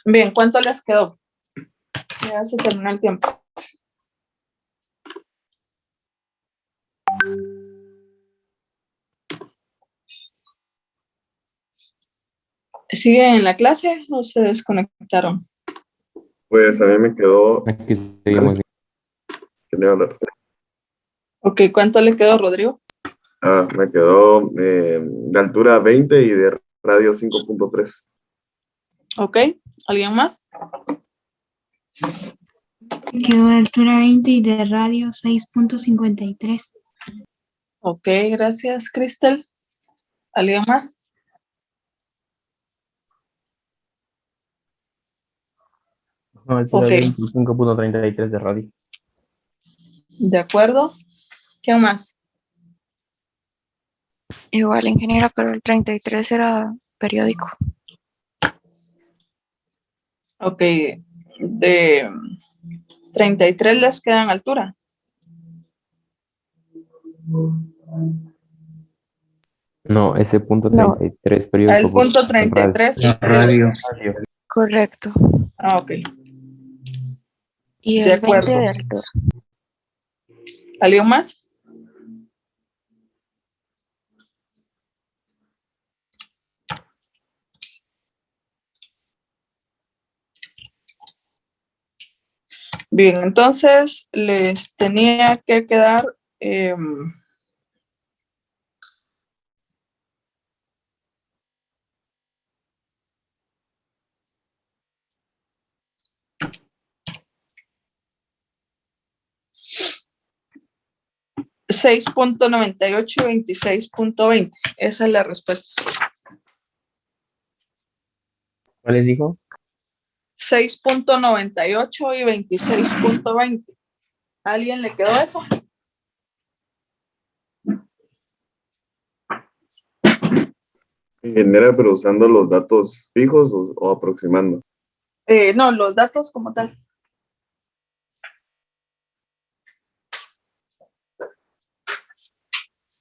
Bien, ¿cuánto les quedó? Ya se terminó el tiempo. ¿Siguen en la clase o se desconectaron? Pues a mí me quedó... Aquí seguimos. ¿Quién iba a hablar? Ok, ¿cuánto le quedó, Rodrigo? Me quedó de altura 20 y de radio 5.3. Ok, ¿alguien más? Quedó de altura 20 y de radio 6.53. Ok, gracias, Cristel. ¿Alguien más? No, altura Ok. de 25.33 de radio. De acuerdo. ¿Quién más? Igual, ingeniera, pero el 33 era periódico. Ok, de 33 les quedan altura. No, ese punto No. 33 periódico. El punto por- 33 La es periódico. radio. Correcto. Ah, ok. Y De el 20 acuerdo. de altura. ¿Alguien más? Bien, entonces les tenía que quedar em, $6.98 y 26.20. Esa es la respuesta. ¿Cuál les dijo? 6.98 y 26.20. ¿A alguien le quedó eso? Ingeniera, pero usando los datos fijos o aproximando. No, los datos como tal.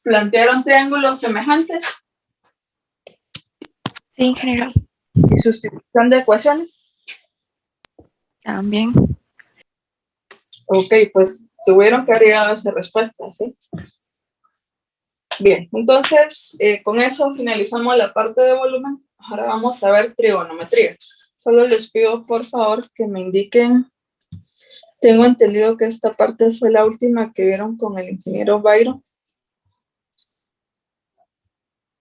¿Plantearon triángulos semejantes Sí, ingeniera. y sustitución de ecuaciones? También. Ok, pues tuvieron que haber llegado a esa respuesta, ¿sí? Bien, entonces con eso finalizamos la parte de volumen. Ahora vamos a ver trigonometría. Solo les pido por favor que me indiquen. Tengo entendido que esta parte fue la última que vieron con el ingeniero Byron.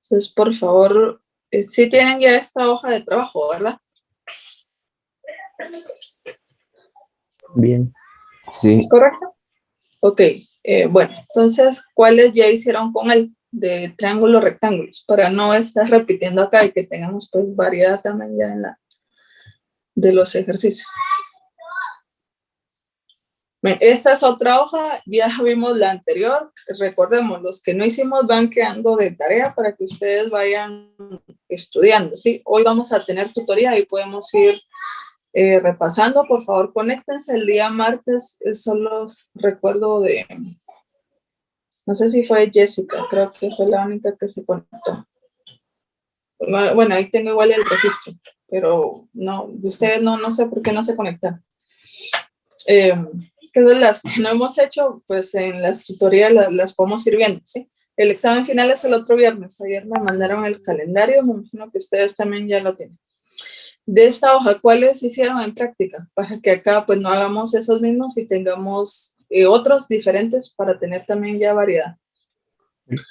Entonces, por favor, sí tienen ya esta hoja de trabajo, ¿verdad? Bien. Sí, ¿Es correcto? Ok, bueno, entonces, ¿cuáles ya hicieron con él? De triángulos, rectángulos, para no estar repitiendo acá y que tengamos pues variedad también ya en la de los ejercicios. Bien, esta es otra hoja, ya vimos la anterior, recordemos, los que no hicimos van quedando de tarea para que ustedes vayan estudiando, ¿sí? Hoy vamos a tener tutoría y podemos ir repasando. Por favor, conéctense el día martes, solo recuerdo de, no sé si fue Jessica, creo que fue la única que se conectó. Bueno, ahí tengo igual el registro, pero no, de ustedes no sé por qué no se conectan. Que de las que no hemos hecho, pues en las tutorías las podemos ir viendo, ¿sí? El examen final es el otro viernes. Ayer me mandaron el calendario, me imagino que ustedes también ya lo tienen. De esta hoja, ¿cuáles hicieron en práctica? Para que acá pues no hagamos esos mismos y tengamos otros diferentes para tener también ya variedad.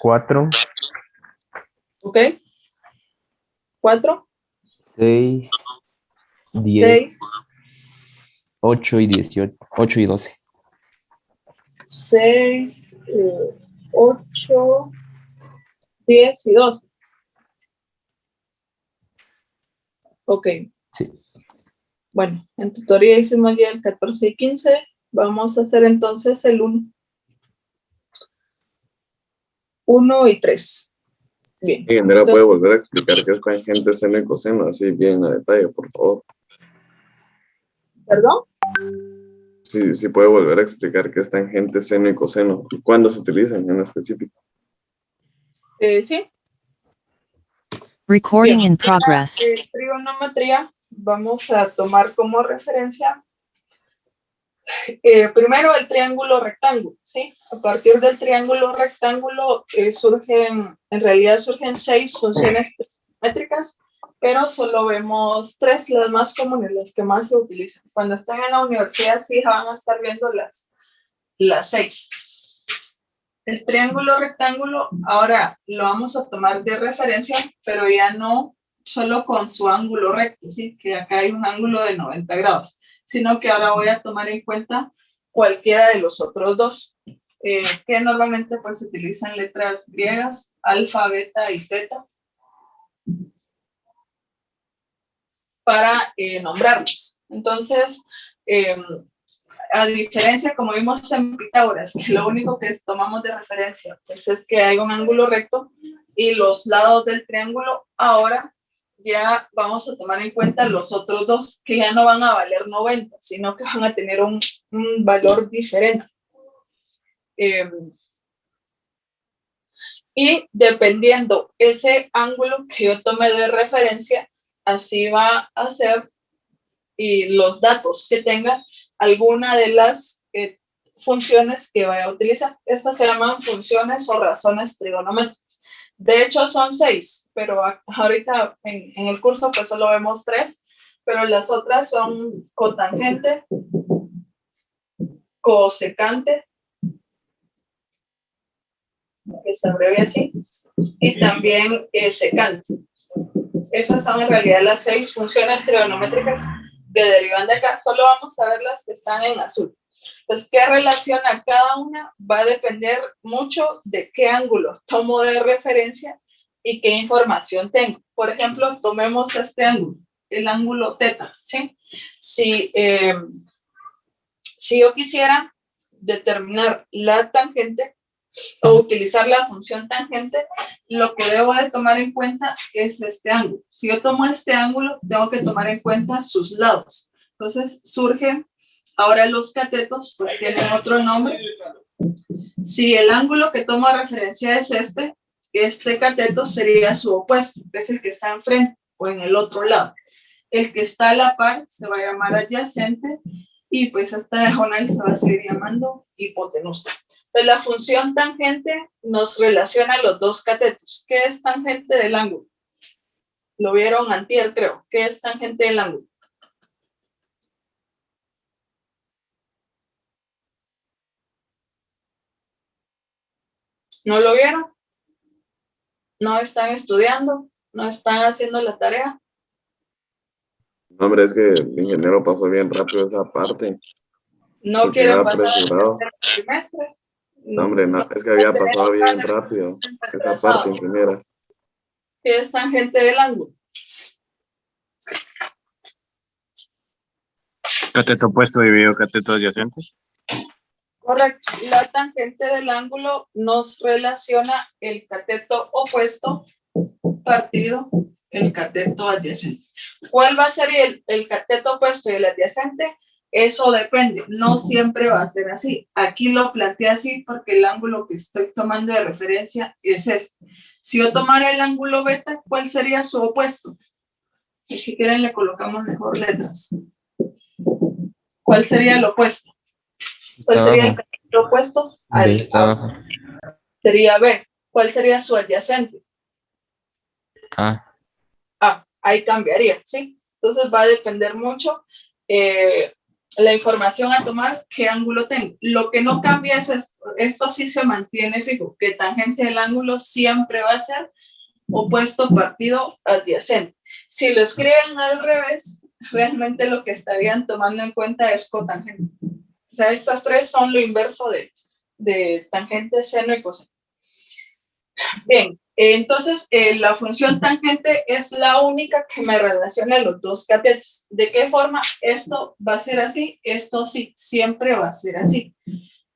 4, ¿Ok? 4, 6, 10, 6, 8 y 18, 8 y 12. 6, 8, 10 y 12. Ok. Sí. Bueno, en tutoría hicimos ya el 14 y 15. Vamos a hacer entonces el 1. 1 y 3. Bien. Ingeniera, ¿puede volver a explicar qué es tangente, seno y coseno? Así bien a detalle, por favor. ¿Perdón? Sí, puede volver a explicar qué es tangente, seno y coseno. ¿Y cuándo se utilizan en específico? Sí. Recording Bien. in progress. Trigonometría vamos a tomar como referencia primero el triángulo rectángulo, ¿sí? A partir del triángulo rectángulo en realidad surgen 6 funciones trigonométricas, pero solo vemos 3, las más comunes, las que más se utilizan. Cuando están en la universidad sí van a estar viendo las 6. El triángulo rectángulo ahora lo vamos a tomar de referencia, pero ya no solo con su ángulo recto, ¿sí? Que acá hay un ángulo de 90 grados, sino que ahora voy a tomar en cuenta cualquiera de los otros dos, que normalmente pues se utilizan letras griegas, alfa, beta y teta, para nombrarlos. Entonces, a diferencia, como vimos en Pitágoras, que lo único que tomamos de referencia pues es que hay un ángulo recto y los lados del triángulo, ahora ya vamos a tomar en cuenta los otros dos, que ya no van a valer 90, sino que van a tener un valor diferente. Y dependiendo ese ángulo que yo tome de referencia, así va a ser y los datos que tenga alguna de las funciones que vaya a utilizar. Estas se llaman funciones o razones trigonométricas. De hecho son 6, pero ahorita en el curso pues solo vemos 3, pero las otras son cotangente, cosecante, que se abrevia así, y también secante. Esas son en realidad las 6 funciones trigonométricas que derivan de acá. Solo vamos a ver las que están en azul. Entonces, ¿qué relaciona cada una? Va a depender mucho de qué ángulo tomo de referencia y qué información tengo. Por ejemplo, tomemos este ángulo, el ángulo teta, ¿sí? Si yo quisiera determinar la tangente o utilizar la función tangente, lo que debo de tomar en cuenta es este ángulo. Si yo tomo este ángulo, tengo que tomar en cuenta sus lados. Entonces surgen ahora los catetos, pues tienen otro nombre. Si el ángulo que tomo de referencia es este cateto sería su opuesto, que es el que está enfrente o en el otro lado. El que está a la par se va a llamar adyacente y pues esta diagonal se va a seguir llamando hipotenusa. Entonces, la función tangente nos relaciona los dos catetos. ¿Qué es tangente del ángulo? Lo vieron antier, creo. ¿Qué es tangente del ángulo? ¿No lo vieron? ¿No están estudiando? ¿No están haciendo la tarea? No, hombre, es que el ingeniero pasó bien rápido esa parte. ¿No Porque quieren iba pasar apresurado. al trimestre? No, hombre, no, es que había pasado bien rápido esa parte, ingeniera. ¿Qué es tangente del ángulo? Cateto opuesto dividido cateto adyacente. Correcto. La tangente del ángulo nos relaciona el cateto opuesto partido el cateto adyacente. ¿Cuál va a ser el cateto opuesto y el adyacente? Eso depende, no siempre va a ser así. Aquí lo planteé así porque el ángulo que estoy tomando de referencia es este. Si yo tomara el ángulo beta, ¿cuál sería su opuesto? Y si quieren le colocamos mejor letras. ¿Cuál sería el opuesto? ¿Cuál sería el cateto opuesto? Sería B. ¿Cuál sería su adyacente? Ahí cambiaría, ¿sí? Entonces va a depender mucho la información a tomar, qué ángulo tengo. Lo que no cambia es esto sí se mantiene fijo, que tangente del ángulo siempre va a ser opuesto partido adyacente. Si lo escriben al revés, realmente lo que estarían tomando en cuenta es cotangente. O sea, estas 3 son lo inverso de tangente, seno y coseno. Bien, entonces la función tangente es la única que me relaciona los dos catetos. ¿De qué forma? Esto va a ser así, esto sí, siempre va a ser así.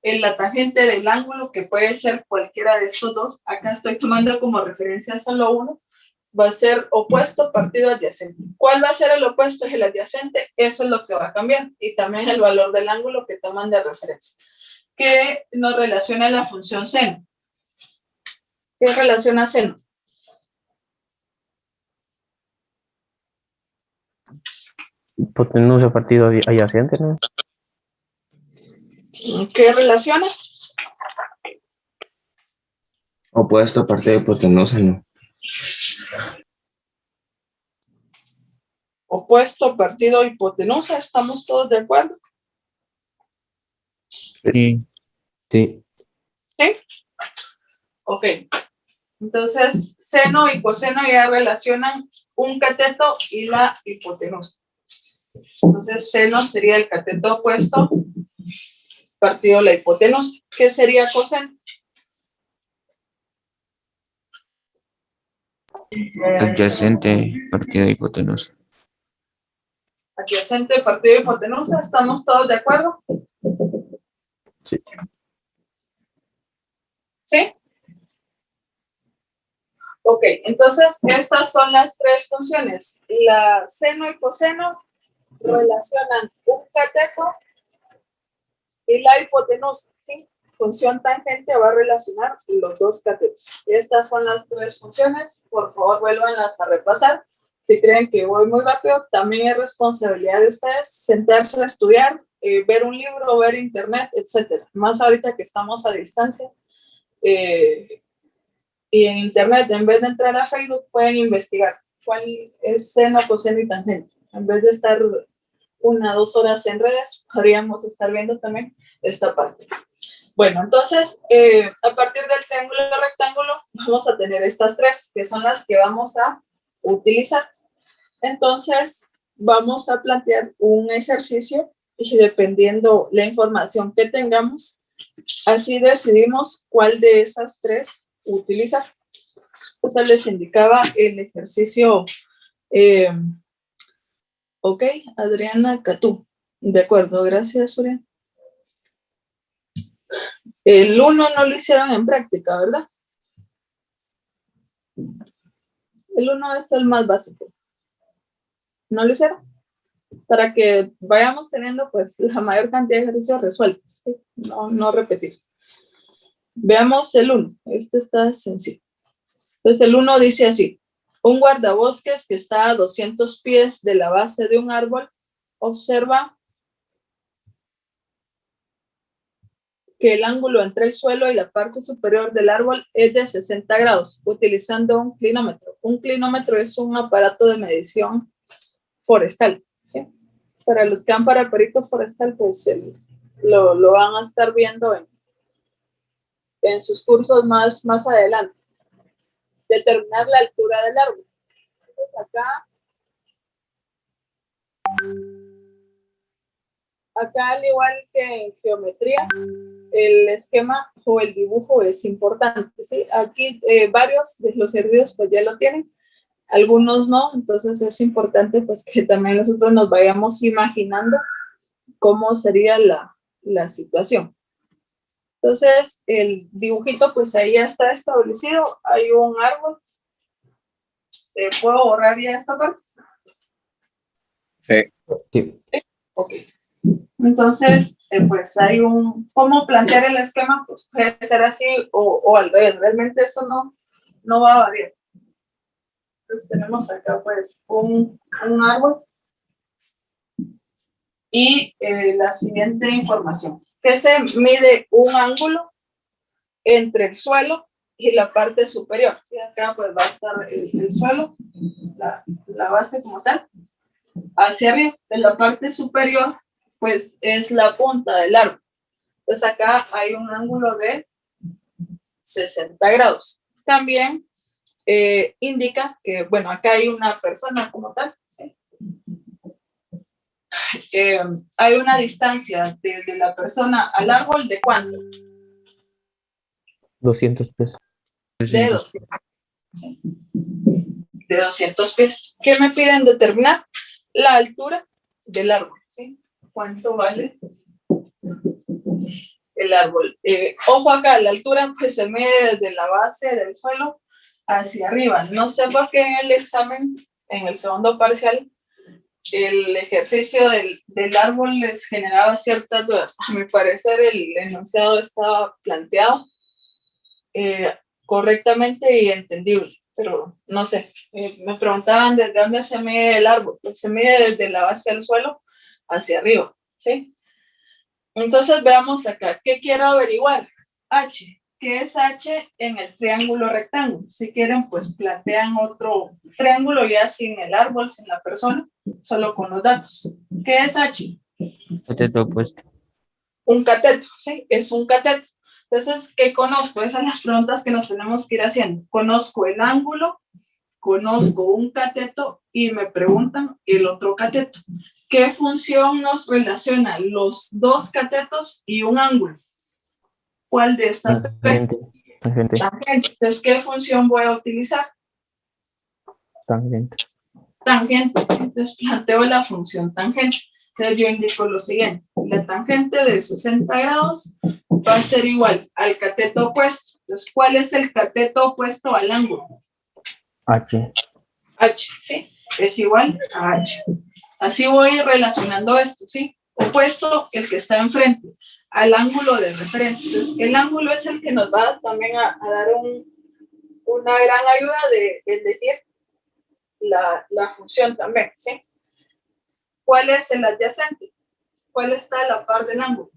En la tangente del ángulo, que puede ser cualquiera de estos dos, acá estoy tomando como referencia solo uno, va a ser opuesto partido adyacente. ¿Cuál va a ser el opuesto? Es el adyacente, eso es lo que va a cambiar. Y también el valor del ángulo que toman de referencia. ¿Qué nos relaciona la función seno? ¿Qué relaciona seno? Hipotenusa partido adyacente, ¿no? ¿Qué relaciona? Opuesto a partido de hipotenusa, no. Opuesto, partido, hipotenusa, ¿estamos todos de acuerdo? Sí. Sí. ¿Sí? Ok. Entonces, seno y coseno ya relacionan un cateto y la hipotenusa. Entonces, seno sería el cateto opuesto, partido la hipotenusa. ¿Qué sería coseno? Adyacente, partido de hipotenusa. Adyacente, partido hipotenusa, ¿estamos todos de acuerdo? Sí. ¿Sí? Ok, entonces estas son las tres funciones. La seno y coseno relacionan un cateto y la hipotenusa, ¿sí? Función tangente va a relacionar los dos catetos. Estas son las tres funciones. Por favor, vuélvanlas a repasar. Si creen que voy muy rápido, también es responsabilidad de ustedes sentarse a estudiar, ver un libro, ver internet, etcétera. Más ahorita que estamos a distancia. Y en internet, en vez de entrar a Facebook, pueden investigar cuál es seno, coseno y tangente. En vez de estar 1 o 2 horas en redes, podríamos estar viendo también esta parte. Bueno, entonces, a partir del triángulo y rectángulo, vamos a tener estas tres, que son las que vamos a utilizar. Entonces, vamos a plantear un ejercicio y dependiendo la información que tengamos, así decidimos cuál de esas tres utilizar. Entonces, les indicaba el ejercicio. Ok, Adriana Catú. De acuerdo, gracias, Surya. El 1 no lo hicieron en práctica, ¿verdad? El 1 es el más básico. ¿No lo hicieron? Para que vayamos teniendo pues la mayor cantidad de ejercicios resueltos, ¿sí? No repetir. Veamos el 1. Este está sencillo. Entonces el 1 dice así: un guardabosques que está a 200 pies de la base de un árbol observa que el ángulo entre el suelo y la parte superior del árbol es de 60 grados, utilizando un clinómetro. Un clinómetro es un aparato de medición forestal, ¿sí? Para los que van para perito forestal, pues lo van a estar viendo en sus cursos más adelante. Determinar la altura del árbol. Entonces acá, al igual que en geometría, el esquema o el dibujo es importante, ¿sí? Aquí varios de los servicios pues ya lo tienen, algunos no, entonces es importante pues que también nosotros nos vayamos imaginando cómo sería la situación. Entonces el dibujito pues ahí ya está establecido, hay un árbol. ¿Puedo borrar ya esta parte? Sí. Sí. Ok. Entonces, pues hay ¿cómo plantear el esquema? Pues puede ser así o al revés. Realmente eso no va a variar. Entonces tenemos acá pues un árbol y la siguiente información. Que se mide un ángulo entre el suelo y la parte superior. ¿Sí? Acá pues va a estar el suelo, la base como tal. Hacia arriba, en la parte superior, pues es la punta del árbol. Entonces acá hay un ángulo de 60 grados. También indica que, acá hay una persona como tal. ¿Sí? Hay una distancia desde la persona al árbol de ¿cuánto? 200 pesos. De 200. ¿Sí? De 200 pies. ¿Qué me piden determinar? La altura del árbol. ¿Sí? ¿Cuánto vale el árbol? Ojo acá, la altura pues se mide desde la base del suelo hacia arriba. No sé por qué en el examen, en el segundo parcial, el ejercicio del árbol les generaba ciertas dudas. A mi parecer el enunciado estaba planteado correctamente y entendible. pero no sé. Me preguntaban desde dónde se mide el árbol. Pues se mide desde la base del suelo hacia arriba, ¿sí? Entonces veamos acá, ¿qué quiero averiguar? H. ¿Qué es H en el triángulo rectángulo? Si quieren, pues plantean otro triángulo ya sin el árbol, sin la persona, solo con los datos. ¿Qué es H? Cateto opuesto. Un cateto, ¿sí? Es un cateto. Entonces, ¿qué conozco? Esas son las preguntas que nos tenemos que ir haciendo. Conozco el ángulo, conozco un cateto y me preguntan el otro cateto. ¿Qué función nos relaciona los dos catetos y un ángulo? ¿Cuál de estas tres? Tangente. Tangente. Entonces, ¿qué función voy a utilizar? Tangente. Tangente. Entonces, planteo la función tangente. Entonces, yo indico lo siguiente. La tangente de 60 grados va a ser igual al cateto opuesto. Entonces, ¿cuál es el cateto opuesto al ángulo? H. H, ¿sí? Es igual a H. Así voy relacionando esto, ¿sí? Opuesto, el que está enfrente, al ángulo de referencia. Entonces, el ángulo es el que nos va también a dar una gran ayuda de elegir la función también, ¿sí? ¿Cuál es el adyacente? ¿Cuál está a la par del ángulo?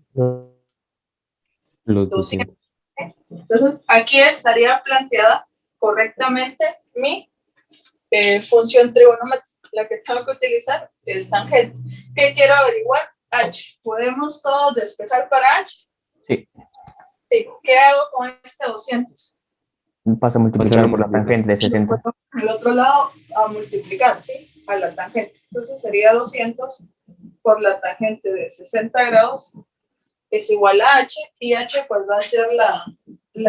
Los 200. 200. Entonces, aquí estaría planteada correctamente mi función trigonométrica. La que tengo que utilizar es tangente. ¿Qué quiero averiguar? H. ¿Podemos todos despejar para H? Sí. Sí. ¿Qué hago con este 200? Pasa a multiplicar por la tangente de 60. El otro lado a multiplicar, ¿sí? A la tangente. Entonces sería 200 por la tangente de 60 grados es igual a H, y H pues va a ser la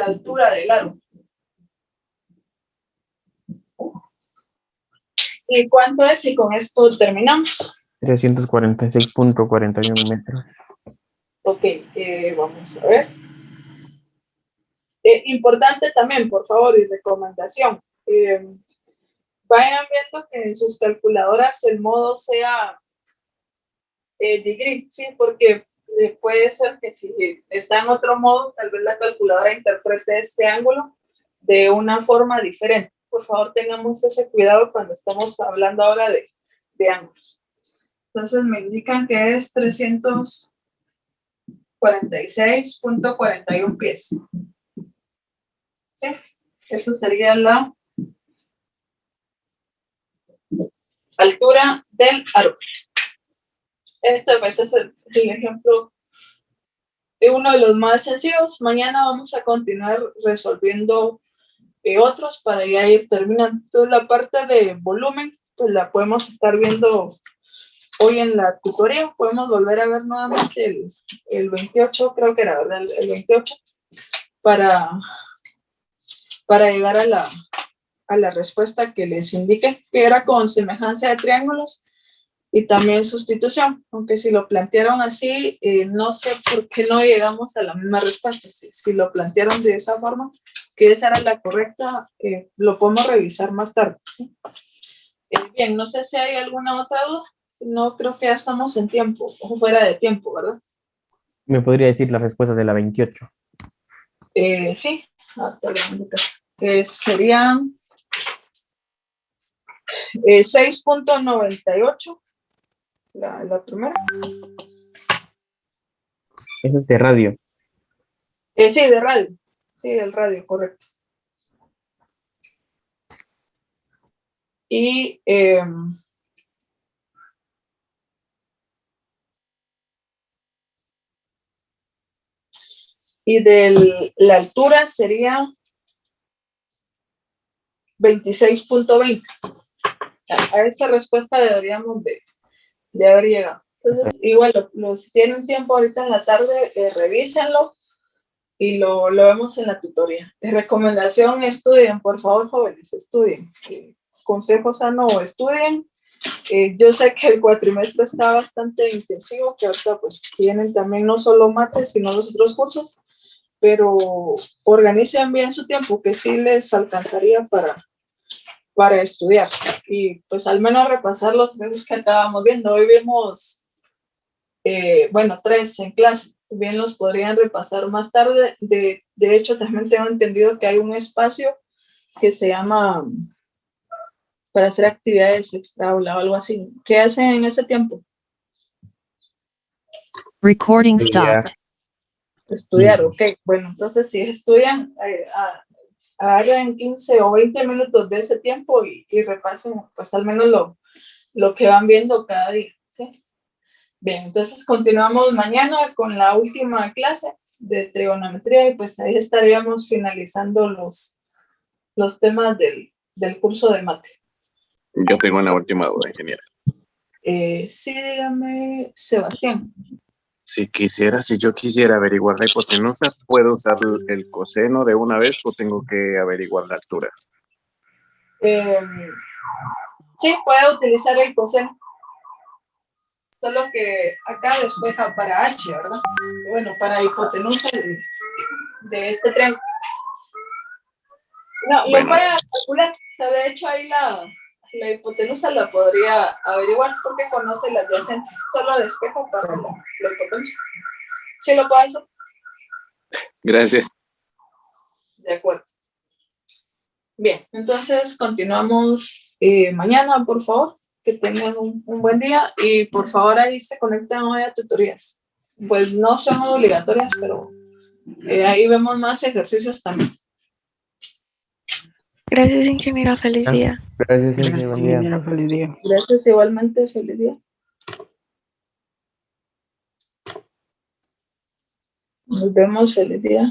altura del árbol. ¿Y cuánto es? Y con esto terminamos. 346.41 metros. Ok, vamos a ver. Importante también, por favor, y recomendación. Vayan viendo que en sus calculadoras el modo sea degree, ¿sí? Porque puede ser que si está en otro modo, tal vez la calculadora interprete este ángulo de una forma diferente. Por favor, tengamos ese cuidado cuando estamos hablando ahora de ángulos. Entonces me indican que es 346.41 pies. ¿Sí? Eso sería la altura del árbol. Este pues, es el ejemplo de uno de los más sencillos. Mañana vamos a continuar resolviendo otros para ya ir terminando. Entonces la parte de volumen pues la podemos estar viendo hoy en la tutoría. Podemos volver a ver nuevamente el 28, creo que era, ¿verdad? El 28 para llegar a la respuesta que les indiqué, que era con semejanza de triángulos y también sustitución, aunque si lo plantearon así, no sé por qué no llegamos a la misma respuesta. Si lo plantearon de esa forma, que esa era la correcta, lo podemos revisar más tarde, ¿sí? Bien, no sé si hay alguna otra duda, si no, creo que ya estamos en tiempo, o fuera de tiempo, ¿verdad? ¿Me podría decir la respuesta de la 28? Sí, serían 6.98. La primera. Eso es de radio. Sí, de radio. Sí, del radio, correcto. Y la altura sería 26.20. A esa respuesta deberíamos de haber llegado. Entonces, igual, si tienen tiempo ahorita en la tarde, revísenlo y lo vemos en la tutoría. Recomendación, estudien, por favor, jóvenes, estudien. Consejo sano, estudien. Yo sé que el cuatrimestre está bastante intensivo, que ahorita pues tienen también no solo mates, sino los otros cursos, pero organicen bien su tiempo, que sí les alcanzaría para estudiar y pues al menos repasar los ejercicios que acabamos viendo. Hoy vimos, 3 en clase, bien los podrían repasar más tarde. De hecho, también tengo entendido que hay un espacio que se llama para hacer actividades extra aula o algo así. ¿Qué hacen en ese tiempo? Recording stopped. Estudiar, ok. Bueno, entonces si estudian, hagan 15 o 20 minutos de ese tiempo y repasen pues al menos lo que van viendo cada día, ¿sí? Bien, entonces continuamos mañana con la última clase de trigonometría y pues ahí estaríamos finalizando los temas del curso de mate. Yo tengo una última duda, ingeniera. Sí, dígame, Sebastián. Si yo quisiera averiguar la hipotenusa, ¿puedo usar el coseno de una vez o tengo que averiguar la altura? Sí, puede utilizar el coseno. Solo que acá despeja para H, ¿verdad? Bueno, para hipotenusa de este triángulo. No, Bueno. lo puede calcular. O sea, de hecho, ahí la hipotenusa la podría averiguar porque conoce la adyacente. Solo despeja para la hipotenusa. ¿Sí lo puede hacer? Gracias. De acuerdo. Bien, entonces continuamos mañana, por favor. Que tengan un buen día y por favor ahí se conecten hoy a tutorías. Pues no son obligatorias, pero ahí vemos más ejercicios también. Gracias, ingeniero. Feliz día. Gracias, ingeniero. Feliz día. Gracias igualmente. Feliz día. Nos vemos. Feliz día.